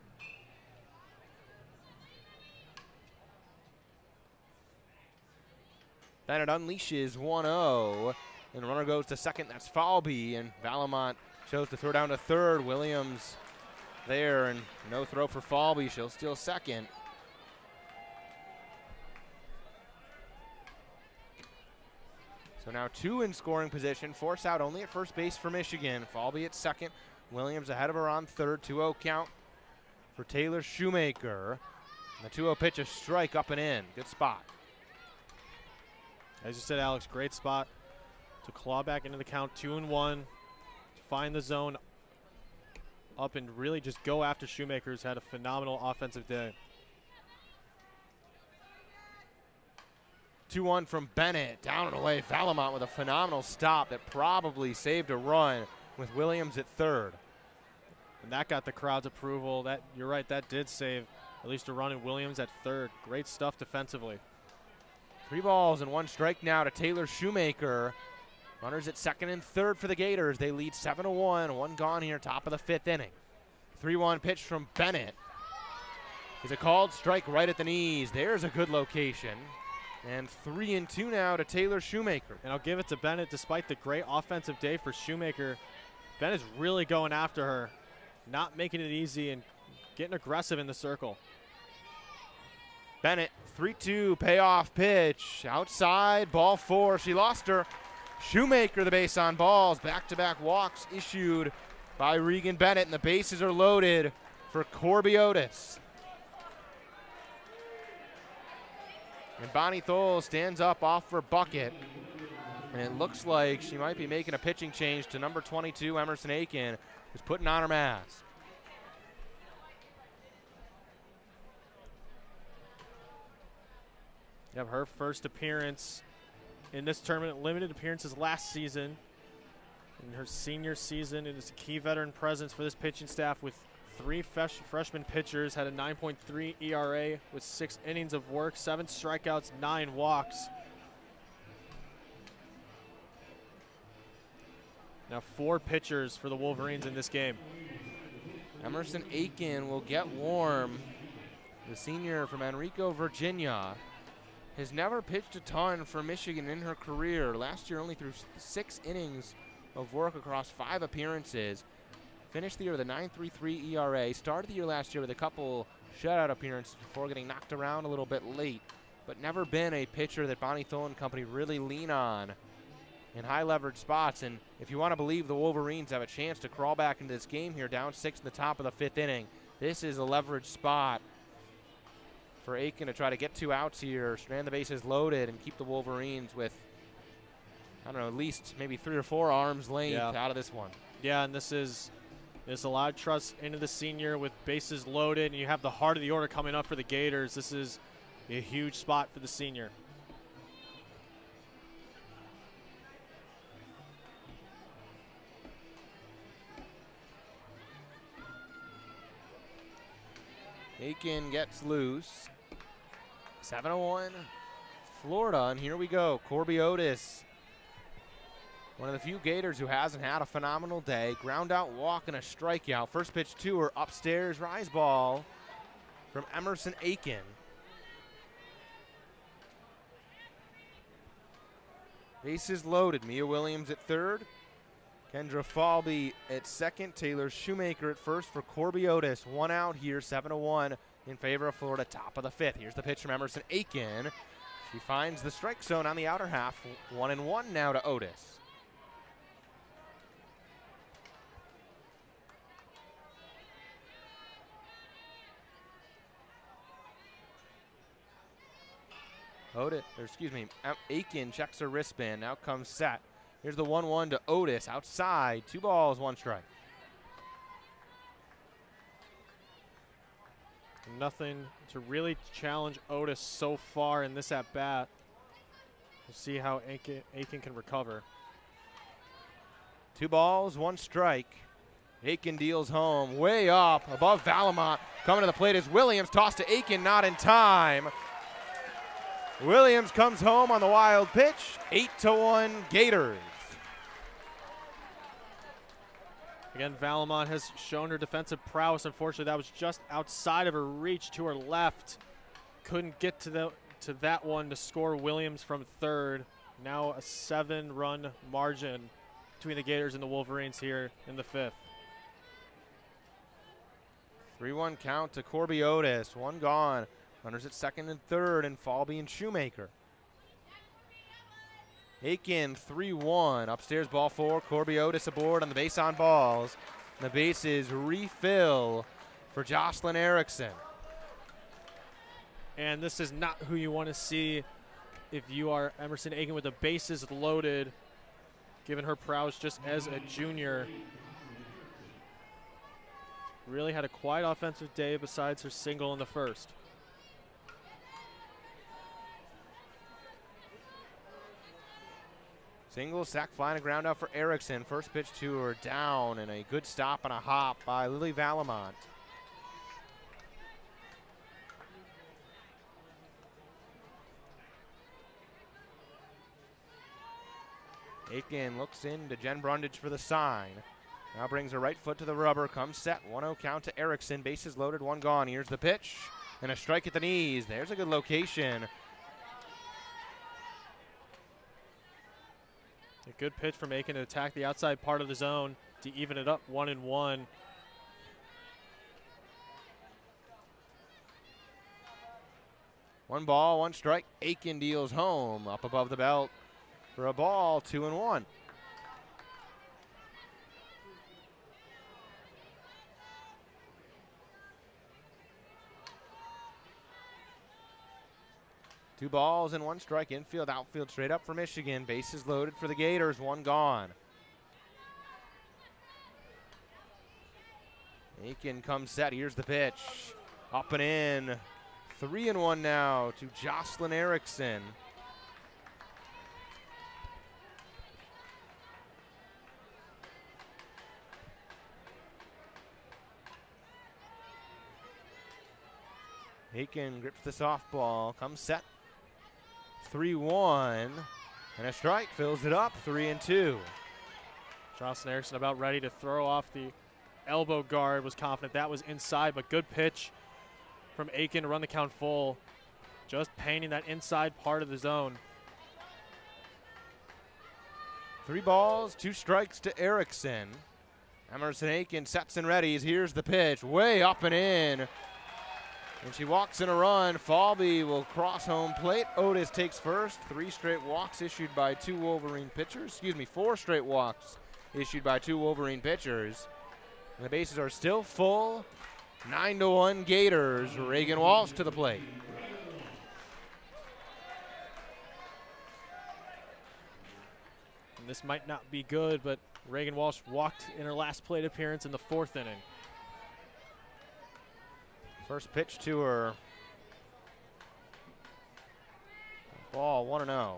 [SPEAKER 1] Bennett unleashes 1-0, and the runner goes to second. That's Falby, and Valamont chose to throw down to third. Williams there, and no throw for Falby. She'll steal second. So now 2 in scoring position. Force out only at first base for Michigan. Falby at second. Williams ahead of her on third. 2-0 count for Taylor Shoemaker. And the 2-0 pitch, a strike up and in. Good spot.
[SPEAKER 2] As you said, Alex, great spot to claw back into the count. 2-1, to find the zone up and really just go after Shoemaker, who's had a phenomenal offensive day.
[SPEAKER 1] 2-1 from Bennett, down and away. Valamont with a phenomenal stop that probably saved a run with Williams at third.
[SPEAKER 2] And that got the crowd's approval. That, you're right, that did save at least a run in Williams at third. Great stuff defensively.
[SPEAKER 1] 3 balls and 1 strike now to Taylor Shoemaker. Runners at second and third for the Gators. They lead 7-1, 1 gone here, top of the 5th inning. 3-1 pitch from Bennett. Is a called strike right at the knees. There's a good location. And 3-2 now to Taylor Shoemaker.
[SPEAKER 2] And I'll give it to Bennett. Despite the great offensive day for Shoemaker, Bennett's really going after her, not making it easy and getting aggressive in the circle.
[SPEAKER 1] Bennett, 3-2 payoff pitch. Outside, ball 4. She lost her. Shoemaker the base on balls. Back-to-back walks issued by Regan Bennett, and the bases are loaded for Corby Otis. And Bonnie Thole stands up off her bucket. And it looks like she might be making a pitching change to number 22, Emerson Aiken, who's putting on her mask.
[SPEAKER 2] Yep, her first appearance in this tournament, limited appearances last season. In her senior season, it is a key veteran presence for this pitching staff with 3 freshman pitchers, had a 9.3 ERA with 6 innings of work, 7 strikeouts, 9 walks. Now 4 pitchers for the Wolverines in this game.
[SPEAKER 1] Emerson Aiken will get warm. The senior from Enrico, Virginia, has never pitched a ton for Michigan in her career. Last year only threw 6 innings of work across 5 appearances. Finished the year with a 9.33 ERA. Started the year last year with a couple shutout appearances before getting knocked around a little bit late, but never been a pitcher that Bonnie Thole and company really lean on in high leverage spots. And if you want to believe the Wolverines have a chance to crawl back into this game here, down 6 in the top of the 5th inning, this is a leverage spot for Aiken to try to get 2 outs here, strand the bases loaded, and keep the Wolverines with, I don't know, at least maybe 3 or 4 arms length out of this one.
[SPEAKER 2] Yeah, and there's a lot of trust into the senior with bases loaded, and you have the heart of the order coming up for the Gators. This is a huge spot for the senior.
[SPEAKER 1] Aiken gets loose. 7-1 Florida, and here we go. Corby Otis, one of the few Gators who hasn't had a phenomenal day. Ground out walk and a strikeout. First pitch to her, upstairs, rise ball from Emerson Aiken. Bases loaded. Mia Williams at third. Kendra Falby at second. Taylor Shoemaker at first for Corby Otis. 1 out here, 7-1 in favor of Florida, top of the 5th. Here's the pitch from Emerson Aiken. She finds the strike zone on the outer half. 1-1 now to Otis. Aiken checks her wristband. Now comes set. Here's the 1-1 to Otis. Outside, 2 balls, 1 strike.
[SPEAKER 2] Nothing to really challenge Otis so far in this at-bat. We'll see how Aiken can recover.
[SPEAKER 1] 2 balls, 1 strike. Aiken deals home, way up, above Valamont. Coming to the plate is Williams. Toss to Aiken, not in time. Williams comes home on the wild pitch. 8-1 Gators.
[SPEAKER 2] Again, Valamont has shown her defensive prowess. Unfortunately, that was just outside of her reach to her left. Couldn't get to that one to score Williams from third. Now a 7-run margin between the Gators and the Wolverines here in the 5th.
[SPEAKER 1] 3-1 count to Corby Otis. 1 gone. Runners at second and third, and Falby and Shoemaker. Aiken 3-1. Upstairs, ball 4. Corby Otis aboard on the base on balls. The bases refill for Jocelyn Erickson.
[SPEAKER 2] And this is not who you want to see if you are Emerson Aiken with the bases loaded, given her prowess just as a junior. Really had a quiet offensive day besides her single in the first.
[SPEAKER 1] Single, sac fly, and a ground out for Erickson. First pitch to her, down, and a good stop and a hop by Lily Valamont. Aiken looks into Jen Brundage for the sign. Now brings her right foot to the rubber, comes set, 1-0 count to Erickson. Bases loaded, 1 gone. Here's the pitch, and a strike at the knees. There's a good location
[SPEAKER 2] A good pitch from Aiken to attack the outside part of the zone to even it up 1-1.
[SPEAKER 1] One ball, one strike. Aiken deals home up above the belt for a ball, 2-1. Two balls and one strike. Infield, outfield, straight up for Michigan. Bases loaded for the Gators. One gone. Aiken comes set. Here's the pitch. Up and in. 3-1 now to Jocelyn Erickson. Aiken grips the softball. Comes set. 3-1. And a strike fills it up. 3-2.
[SPEAKER 2] Jocelyn Erickson about ready to throw off the elbow guard. Was confident that was inside, but good pitch from Aiken to run the count full. Just painting that inside part of the zone.
[SPEAKER 1] 3 balls, 2 strikes to Erickson. Emerson Aiken sets and readies. Here's the pitch. Way up and in. And she walks in a run. Falby will cross home plate. Otis takes first. 3 straight walks issued by 2 Wolverine pitchers. 4 straight walks issued by 2 Wolverine pitchers. And the bases are still full. 9-1 Gators. Reagan Walsh to the plate.
[SPEAKER 2] And this might not be good, but Reagan Walsh walked in her last plate appearance in the 4th inning.
[SPEAKER 1] First pitch to her. Ball 1-0.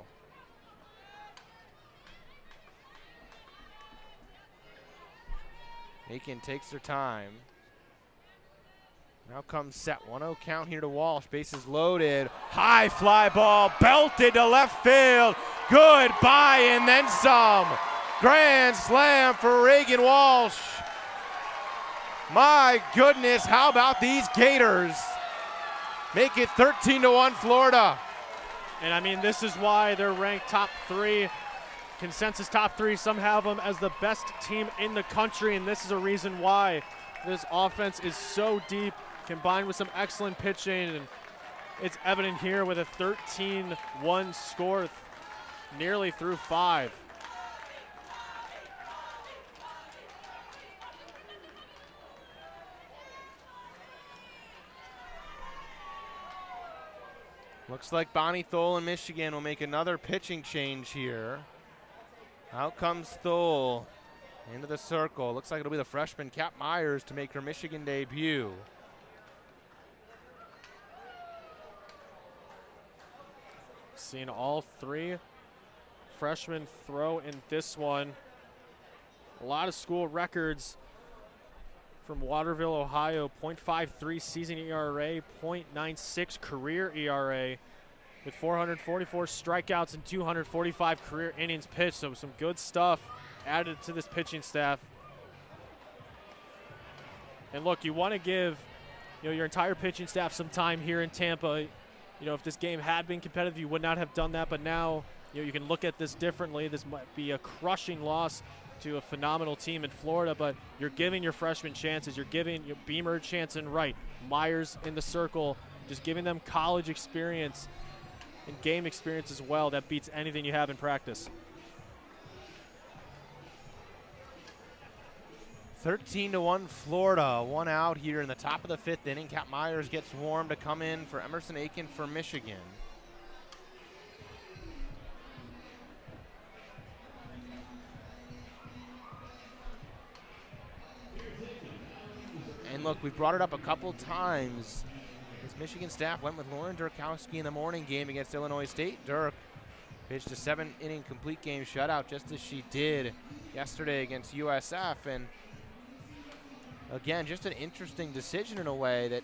[SPEAKER 1] Aiken takes her time. Now comes set. 1-0 count here to Walsh. Bases loaded. High fly ball belted to left field. Goodbye and then some. Grand slam for Reagan Walsh. My goodness, how about these Gators? Make it 13-1 Florida.
[SPEAKER 2] And I mean, this is why they're ranked top 3. Consensus top 3. Some have them as the best team in the country, and this is a reason why. This offense is so deep, combined with some excellent pitching, and it's evident here with a 13-1 score nearly through 5.
[SPEAKER 1] Looks like Bonnie Thole and Michigan will make another pitching change here. Out comes Thole into the circle. Looks like it'll be the freshman Cap Myers to make her Michigan debut.
[SPEAKER 2] Seeing all 3 freshmen throw in this one. A lot of school records from Waterville, Ohio. .53 season ERA, .96 career ERA, with 444 strikeouts and 245 career innings pitched. So some good stuff added to this pitching staff. And look, you want to give your entire pitching staff some time here in Tampa. If this game had been competitive, you would not have done that. But now you can look at this differently. This might be a crushing loss to a phenomenal team in Florida, but you're giving your freshmen chances. You're giving your Beamer, Chance, and Wright, Myers in the circle, just giving them college experience and game experience as well. That beats anything you have in practice.
[SPEAKER 1] 13-1 Florida. 1 out here in the top of the 5th inning. Cap Myers gets warm to come in for Emerson Aiken for Michigan. And look, we've brought it up a couple times. This Michigan staff went with Lauren Durkowski in the morning game against Illinois State. Dirk pitched a 7-inning complete game shutout just as she did yesterday against USF. And again, just an interesting decision in a way that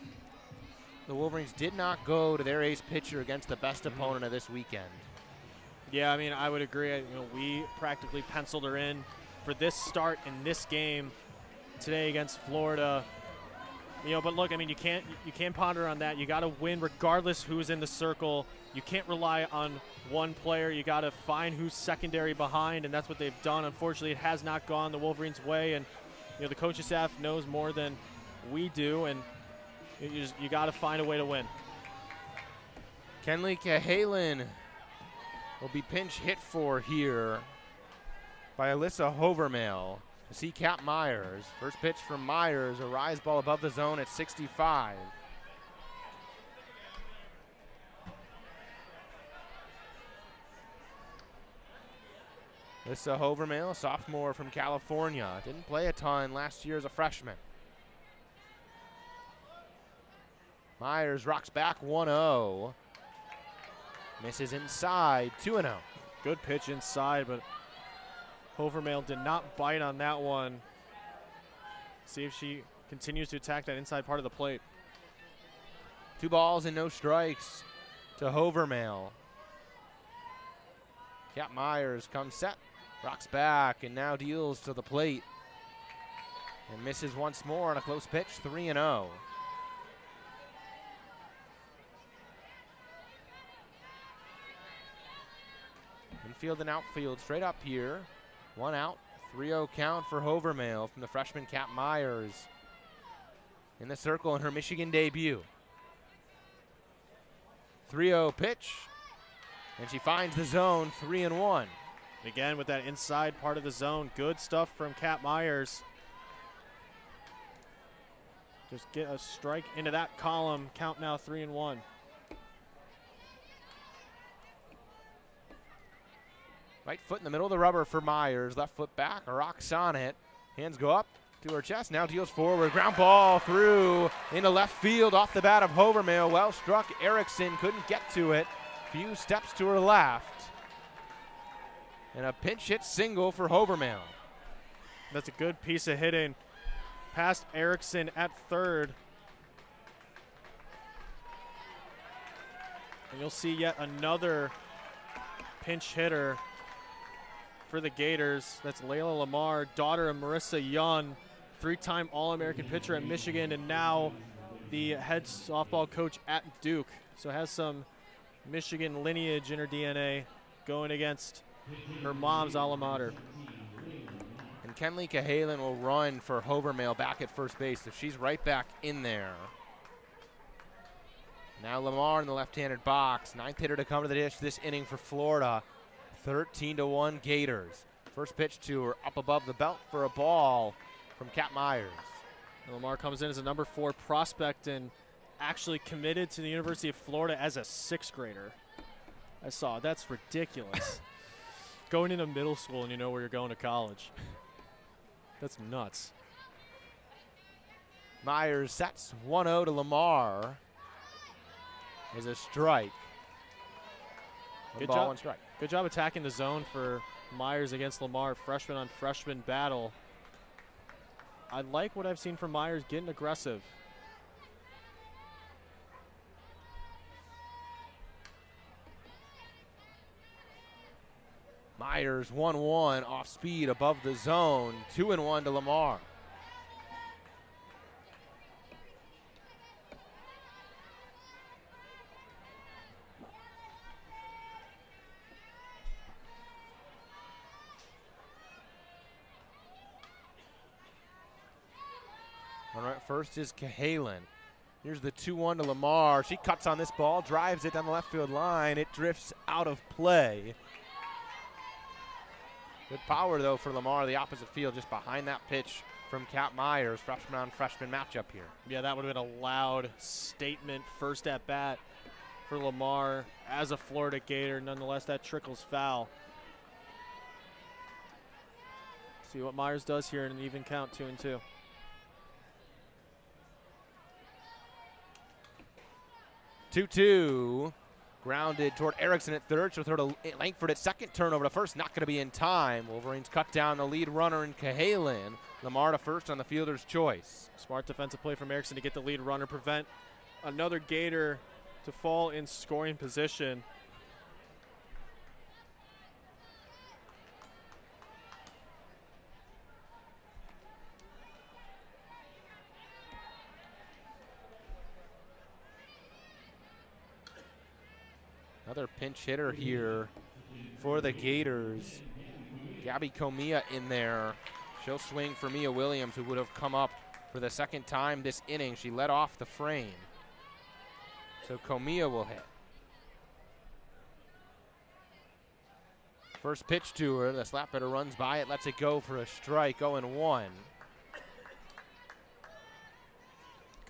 [SPEAKER 1] the Wolverines did not go to their ace pitcher against the best opponent of this weekend.
[SPEAKER 2] Yeah, I mean, I would agree. We practically penciled her in for this start in this game today against Florida. But look, I mean, you can't ponder on that. You got to win regardless who's in the circle. You can't rely on one player. You got to find who's secondary behind, and that's what they've done. Unfortunately, it has not gone the Wolverines' way, and the coaching staff knows more than we do, and you got to find a way to win.
[SPEAKER 1] Kenley Cahalan will be pinch hit for here by Alyssa Hovermail to see Cap Myers. First pitch from Myers, a rise ball above the zone at 65. Alyssa Hovermail, a sophomore from California. Didn't play a ton last year as a freshman. Myers rocks back 1-0. Misses inside, 2-0.
[SPEAKER 2] Good pitch inside, but Hovermail did not bite on that one. See if she continues to attack that inside part of the plate.
[SPEAKER 1] 2 balls and no strikes to Hovermail. Cap Myers comes set, rocks back, and now deals to the plate. And misses once more on a close pitch, 3-0. Infield and outfield straight up here. 1 out, 3-0 count for Hovermail from the freshman Cap Myers in the circle in her Michigan debut. 3-0 pitch, and she finds the zone, 3-1.
[SPEAKER 2] Again, with that inside part of the zone, good stuff from Cap Myers. Just get a strike into that column, count now 3-1.
[SPEAKER 1] Right foot in the middle of the rubber for Myers. Left foot back, rocks on it. Hands go up to her chest, now deals forward. Ground ball through into left field off the bat of Hovermail. Well struck, Erickson couldn't get to it. Few steps to her left. And a pinch hit single for Hovermail.
[SPEAKER 2] That's a good piece of hitting. Past Erickson at third. And you'll see yet another pinch hitter for the Gators. That's Layla Lamar, daughter of Marissa Young, 3-time All-American pitcher at Michigan, and now the head softball coach at Duke. So has some Michigan lineage in her DNA going against her mom's alma mater.
[SPEAKER 1] And Kenley Cahalan will run for Hovermail back at first base, so she's right back in there. Now Lamar in the left-handed box. 9th hitter to come to the dish this inning for Florida. 13-1 Gators. First pitch to her up above the belt for a ball from Cap Myers.
[SPEAKER 2] And Lamar comes in as a number 4 prospect and actually committed to the University of Florida as a 6th grader. I saw, that's ridiculous. Going into middle school and you know where you're going to college. That's nuts.
[SPEAKER 1] Myers sets 1-0 to Lamar. Is a strike.
[SPEAKER 2] Good
[SPEAKER 1] ball,
[SPEAKER 2] job.
[SPEAKER 1] 1 strike.
[SPEAKER 2] Good job attacking the zone for Myers against Lamar. Freshman on freshman battle. I like what I've seen from Myers getting aggressive.
[SPEAKER 1] Myers 1-1 off speed above the zone. 2-1 to Lamar. All right, first is Cahalan. Here's the 2-1 to Lamar. She cuts on this ball, drives it down the left field line. It drifts out of play. Good power, though, for Lamar, the opposite field, just behind that pitch from Cap Myers, freshman on freshman matchup here.
[SPEAKER 2] Yeah, that would have been a loud statement first at bat for Lamar as a Florida Gator. Nonetheless, that trickles foul. See what Myers does here in an even count, 2-2.
[SPEAKER 1] Two-two. Grounded toward Erickson at third. She'll throw to Langford at second. Turnover to first. Not going to be in time. Wolverines cut down the lead runner in Cahalan. Lamar to first on the fielder's choice.
[SPEAKER 2] Smart defensive play from Erickson to get the lead runner, prevent another Gator to fall in scoring position.
[SPEAKER 1] Another pinch hitter here for the Gators. Gabby Comia in there. She'll swing for Mia Williams, who would have come up for the second time this inning. She led off the frame. So Comia will hit. First pitch to her. The slap hitter runs by it, lets it go for a strike, 0-1.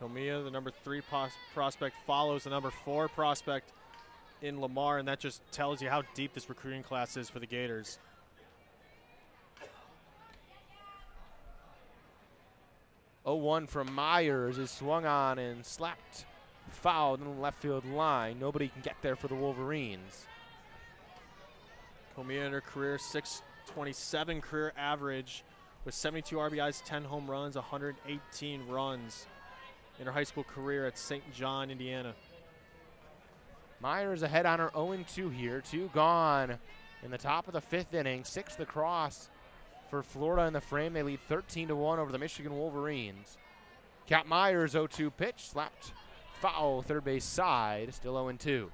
[SPEAKER 2] Comia, the number 3 prospect, follows the number 4 prospect in Lamar, and that just tells you how deep this recruiting class is for the Gators.
[SPEAKER 1] Oh, 1 from Myers is swung on and slapped foul in the left field line. Nobody can get there for the Wolverines.
[SPEAKER 2] Comia in her career, .627 career average with 72 RBIs, 10 home runs, 118 runs in her high school career at St. John, Indiana.
[SPEAKER 1] Myers ahead on her 0-2 here. 2 gone in the top of the 5th inning. 6th across for Florida in the frame. They lead 13-1 over the Michigan Wolverines. Kat Myers 0-2 pitch, slapped foul, third base side, still 0-2.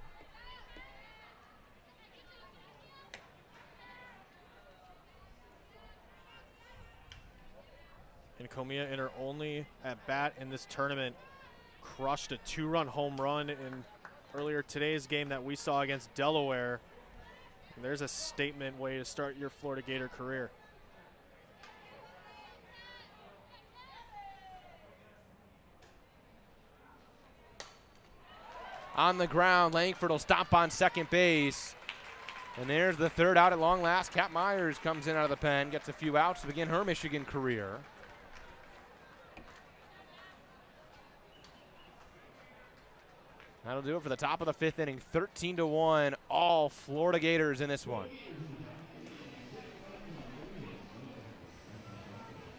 [SPEAKER 2] And Comia, in her only at bat in this tournament, crushed a 2-run home run in earlier today's game that we saw against Delaware. And there's a statement way to start your Florida Gator career.
[SPEAKER 1] On the ground, Langford will stop on second base. And there's the third out at long last. Kat Myers comes in out of the pen, gets a few outs to begin her Michigan career. That'll do it for the top of the 5th inning. 13-1, all Florida Gators in this one.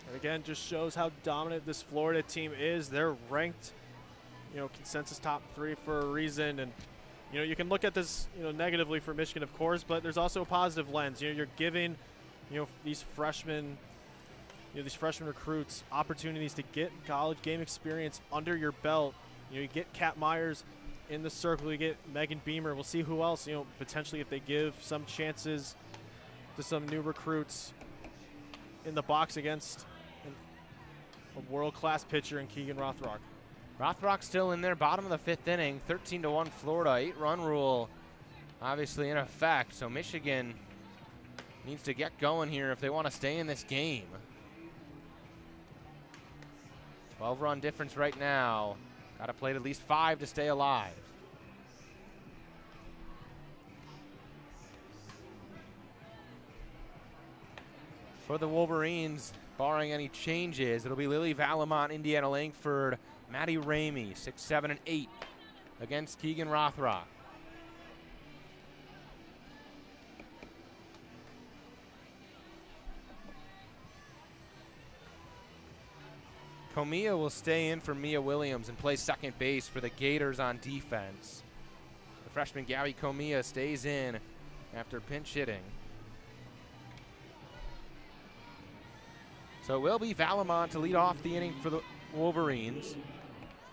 [SPEAKER 2] And again, just shows how dominant this Florida team is. They're ranked, consensus top 3 for a reason. And, you can look at this, negatively for Michigan, of course, but there's also a positive lens. You're giving, these freshmen, these freshman recruits opportunities to get college game experience under your belt. You get Kat Myers in the circle, you get Megan Beamer. We'll see who else, potentially if they give some chances to some new recruits in the box against a world-class pitcher in Keegan Rothrock.
[SPEAKER 1] Rothrock still in there, bottom of the 5th inning, 13-1 Florida, 8-run rule obviously in effect. So Michigan needs to get going here if they want to stay in this game. 12-run difference right now. Got to play at least 5 to stay alive. For the Wolverines, barring any changes, it'll be Lily Valamont, Indiana Langford, Maddie Ramey, 6, 7, and 8 against Keegan Rothrock. Comia will stay in for Mia Williams and play second base for the Gators on defense. The freshman Gabby Comia stays in after pinch hitting. So it will be Valamont to lead off the inning for the Wolverines.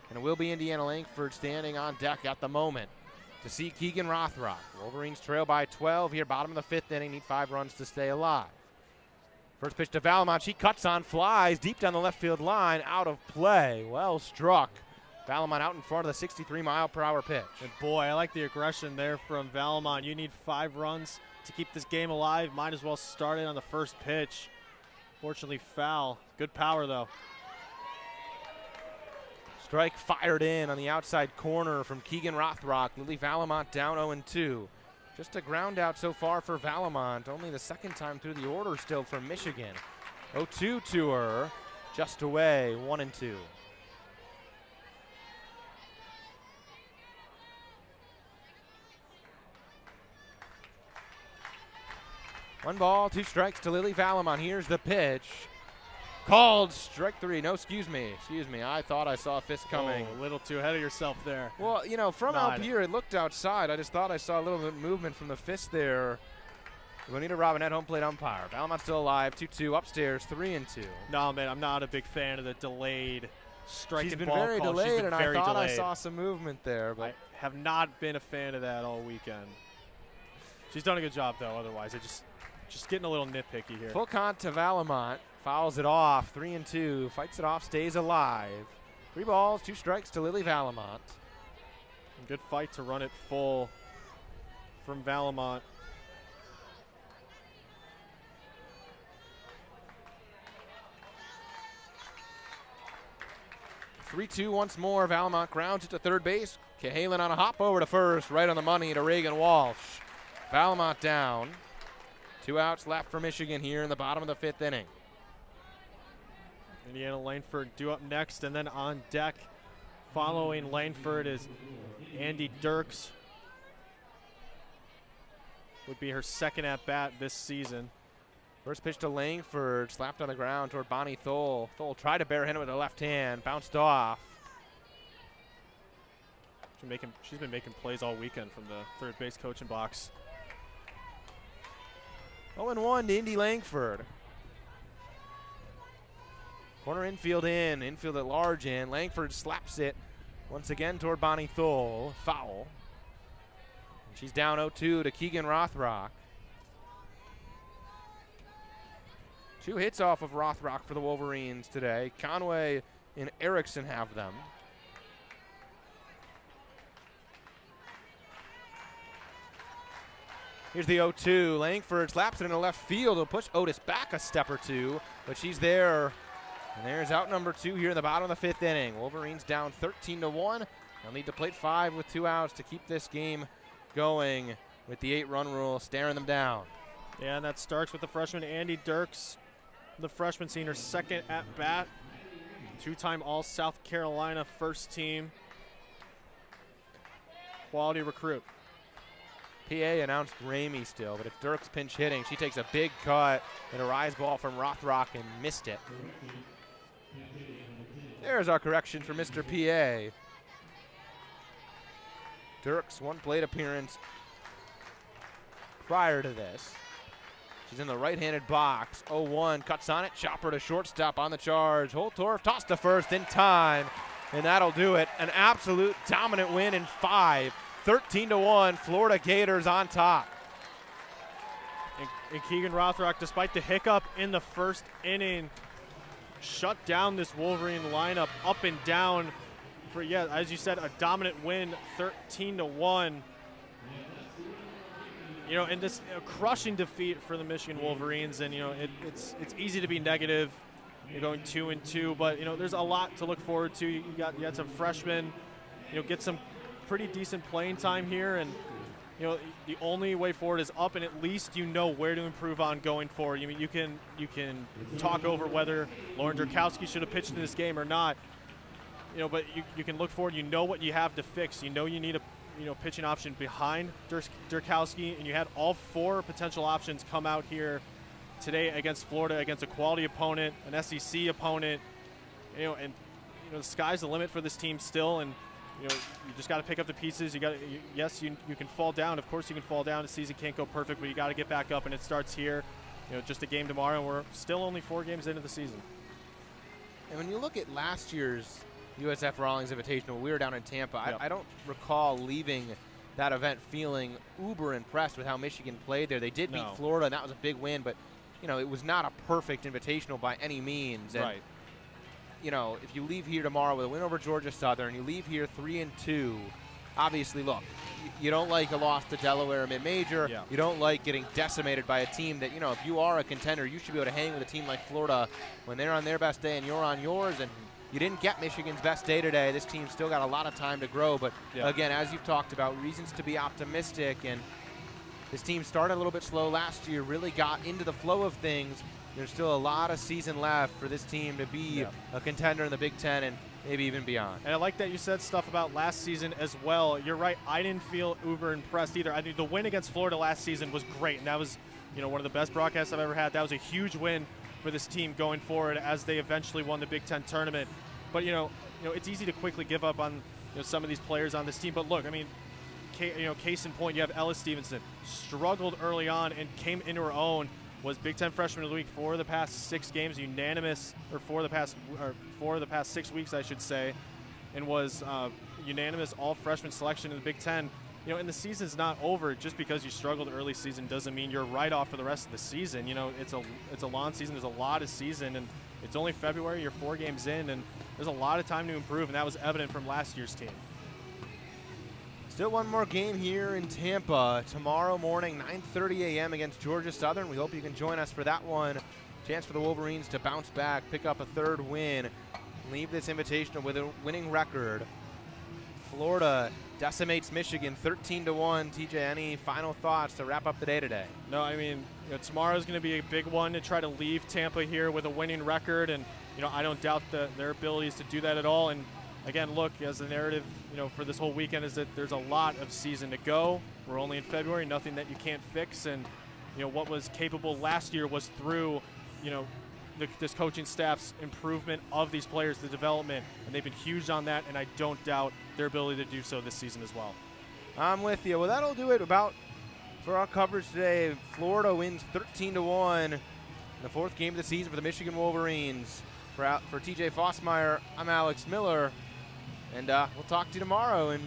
[SPEAKER 1] And it will be Indiana Langford standing on deck at the moment to see Keegan Rothrock. Wolverines trail by 12 here, bottom of the 5th inning, need 5 runs to stay alive. First pitch to Valamont, she cuts on, flies deep down the left field line, out of play. Well struck. Valamont out in front of the 63-mile-per-hour pitch.
[SPEAKER 2] And boy, I like the aggression there from Valamont. You need 5 runs to keep this game alive. Might as well start it on the first pitch. Fortunately, foul. Good power, though.
[SPEAKER 1] Strike fired in on the outside corner from Keegan Rothrock. Lily Valamont down 0-2. Just a ground out so far for Valamont. Only the second time through the order still from Michigan. 0-2 to her. Just away, 1-2. One ball, 2 strikes to Lily Valamont. Here's the pitch. Called strike 3. No, excuse me. I thought I saw a fist coming.
[SPEAKER 2] Oh, a little too ahead of yourself there.
[SPEAKER 1] Well, from up here, it looked outside. I just thought I saw a little bit of movement from the fist there. Juanita Robinette, home plate umpire. Valamont still alive. 2-2 upstairs, 3-2.
[SPEAKER 2] No, man, I'm not a big fan of the delayed strike and ball call.
[SPEAKER 1] She's been very delayed, and I thought I saw some movement there. But
[SPEAKER 2] I have not been a fan of that all weekend. She's done a good job, though, otherwise. Just getting a little nitpicky here.
[SPEAKER 1] Full count to Valamont. Fouls it off. 3-2. Fights it off. Stays alive. 3 balls, 2 strikes to Lily Valamont.
[SPEAKER 2] Good fight to run it full from Valamont.
[SPEAKER 1] (3-2) once more. Valamont grounds it to third base. Cahalan on a hop over to first. Right on the money to Reagan Walsh. Valamont down. 2 outs left for Michigan here in the bottom of the 5th inning.
[SPEAKER 2] Indiana Langford due up next, and then on deck following Langford is Andy Dirks. Would be her 2nd at-bat this season.
[SPEAKER 1] First pitch to Langford, slapped on the ground toward Bonnie Thole. Thole tried to barehand it with the left hand, bounced off.
[SPEAKER 2] She's been making plays all weekend from the third base coaching box.
[SPEAKER 1] 0-1 to Indy Langford. Corner infield in, infield at large in. Langford slaps it once again toward Bonnie Thole. Foul. And she's down 0-2 to Keegan Rothrock. 2 hits off of Rothrock for the Wolverines today. Conway and Erickson have them. Here's the 0-2. Langford slaps it into left field. It'll push Otis back a step or two, but she's there. And there's out number 2 here in the bottom of the 5th inning. Wolverines down 13-1. They'll need to plate 5 with 2 outs to keep this game going with the 8-run rule staring them down.
[SPEAKER 2] Yeah, and that starts with the freshman Andy Dirks. The freshman seeing her 2nd at-bat. 2-time All-South Carolina first team. Quality recruit.
[SPEAKER 1] PA announced Ramey still, but if Dirks pinch hitting, she takes a big cut and a rise ball from Rothrock and missed it. There's our correction for Mr. PA. Dirks, 1 plate appearance prior to this. She's in the right-handed box. 0-1, cuts on it, chopper to shortstop on the charge. Holtorf tossed to first in time, and that'll do it. An absolute dominant win in 5. 13-1, Florida Gators on top.
[SPEAKER 2] And Keegan Rothrock, despite the hiccup in the first inning, shut down this Wolverine lineup up and down for, yeah, as you said, a dominant win, 13-1. You know, and this crushing defeat for the Michigan Wolverines, and you know, it's easy to be negative. You're going 2-2, but you know, there's a lot to look forward to. You had some freshmen, you know, get some pretty decent playing time here, and you know, the only way forward is up, and at least you know where to improve on going forward. You mean, you can talk over whether Lauren Durkowski should have pitched in this game or not, you know, but you can look forward. You know what you have to fix. You know you need a pitching option behind Durkowski, and you had all 4 potential options come out here today against Florida, against a quality opponent, an SEC opponent, you know, and you know, the sky's the limit for this team still, and you know, you just got to pick up the pieces. Yes, you can fall down. Of course you can fall down. The season can't go perfect, but you got to get back up, and it starts here. You know, just a game tomorrow, and we're still only 4 games into the season.
[SPEAKER 1] And when you look at last year's USF-Rawlings Invitational, we were down in Tampa.
[SPEAKER 2] Yep.
[SPEAKER 1] I don't recall leaving that event feeling uber impressed with how Michigan played there. They did beat Florida, and that was a big win, but you know, it was not a perfect Invitational by any means. And,
[SPEAKER 2] right.
[SPEAKER 1] You know, if you leave here tomorrow with a win over Georgia Southern, you leave here 3-2. Obviously, look, you don't like a loss to Delaware mid-major.
[SPEAKER 2] Yeah.
[SPEAKER 1] You don't like getting decimated by a team that, you know, if you are a contender, you should be able to hang with a team like Florida when they're on their best day and you're on yours. And you didn't get Michigan's best day today. This team's still got a lot of time to grow. But, again, as you've talked about, reasons to be optimistic. And this team started a little bit slow last year, really got into the flow of things. There's still a lot of season left for this team to be a contender in the Big Ten and maybe even beyond.
[SPEAKER 2] And I like that you said stuff about last season as well. You're right. I didn't feel uber impressed either. I think the win against Florida last season was great, and that was, you know, one of the best broadcasts I've ever had. That was a huge win for this team going forward as they eventually won the Big Ten tournament. But you know, it's easy to quickly give up on some of these players on this team. But look, I mean, case in point, you have Ella Stevenson, struggled early on and came into her own. Was Big Ten Freshman of the Week for the past 6 games, unanimous, or for the past 6 weeks, I should say, and was unanimous all freshman selection in the Big Ten. You know, and the season's not over. Just because you struggled early season doesn't mean you're right off for the rest of the season. You know, it's a long season. There's a lot of season, and it's only February. You're 4 games in, and there's a lot of time to improve, and that was evident from last year's team.
[SPEAKER 1] Still one more game here in Tampa tomorrow morning, 9:30 a.m. against Georgia Southern. We hope you can join us for that one. Chance for the Wolverines to bounce back, pick up a 3rd win, leave this Invitational with a winning record. Florida decimates Michigan 13-1. TJ, any final thoughts to wrap up the day today?
[SPEAKER 2] No, I mean, you know, tomorrow's going to be a big one to try to leave Tampa here with a winning record, and you know, I don't doubt their abilities to do that at all. And again, look, as the narrative, you know, for this whole weekend is that there's a lot of season to go. We're only in February, nothing that you can't fix, and you know, what was capable last year was through, you know, this coaching staff's improvement of these players, the development, and they've been huge on that, and I don't doubt their ability to do so this season as well.
[SPEAKER 1] I'm with you. Well, that'll do it for our coverage today. Florida wins 13-1 in the 4th game of the season for the Michigan Wolverines. For TJ Fossmeyer, I'm Alex Miller, and we'll talk to you tomorrow. And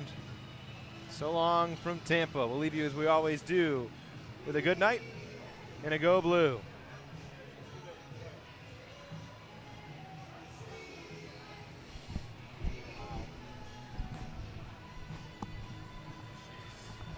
[SPEAKER 1] so long from Tampa. We'll leave you as we always do with a good night and a Go Blue.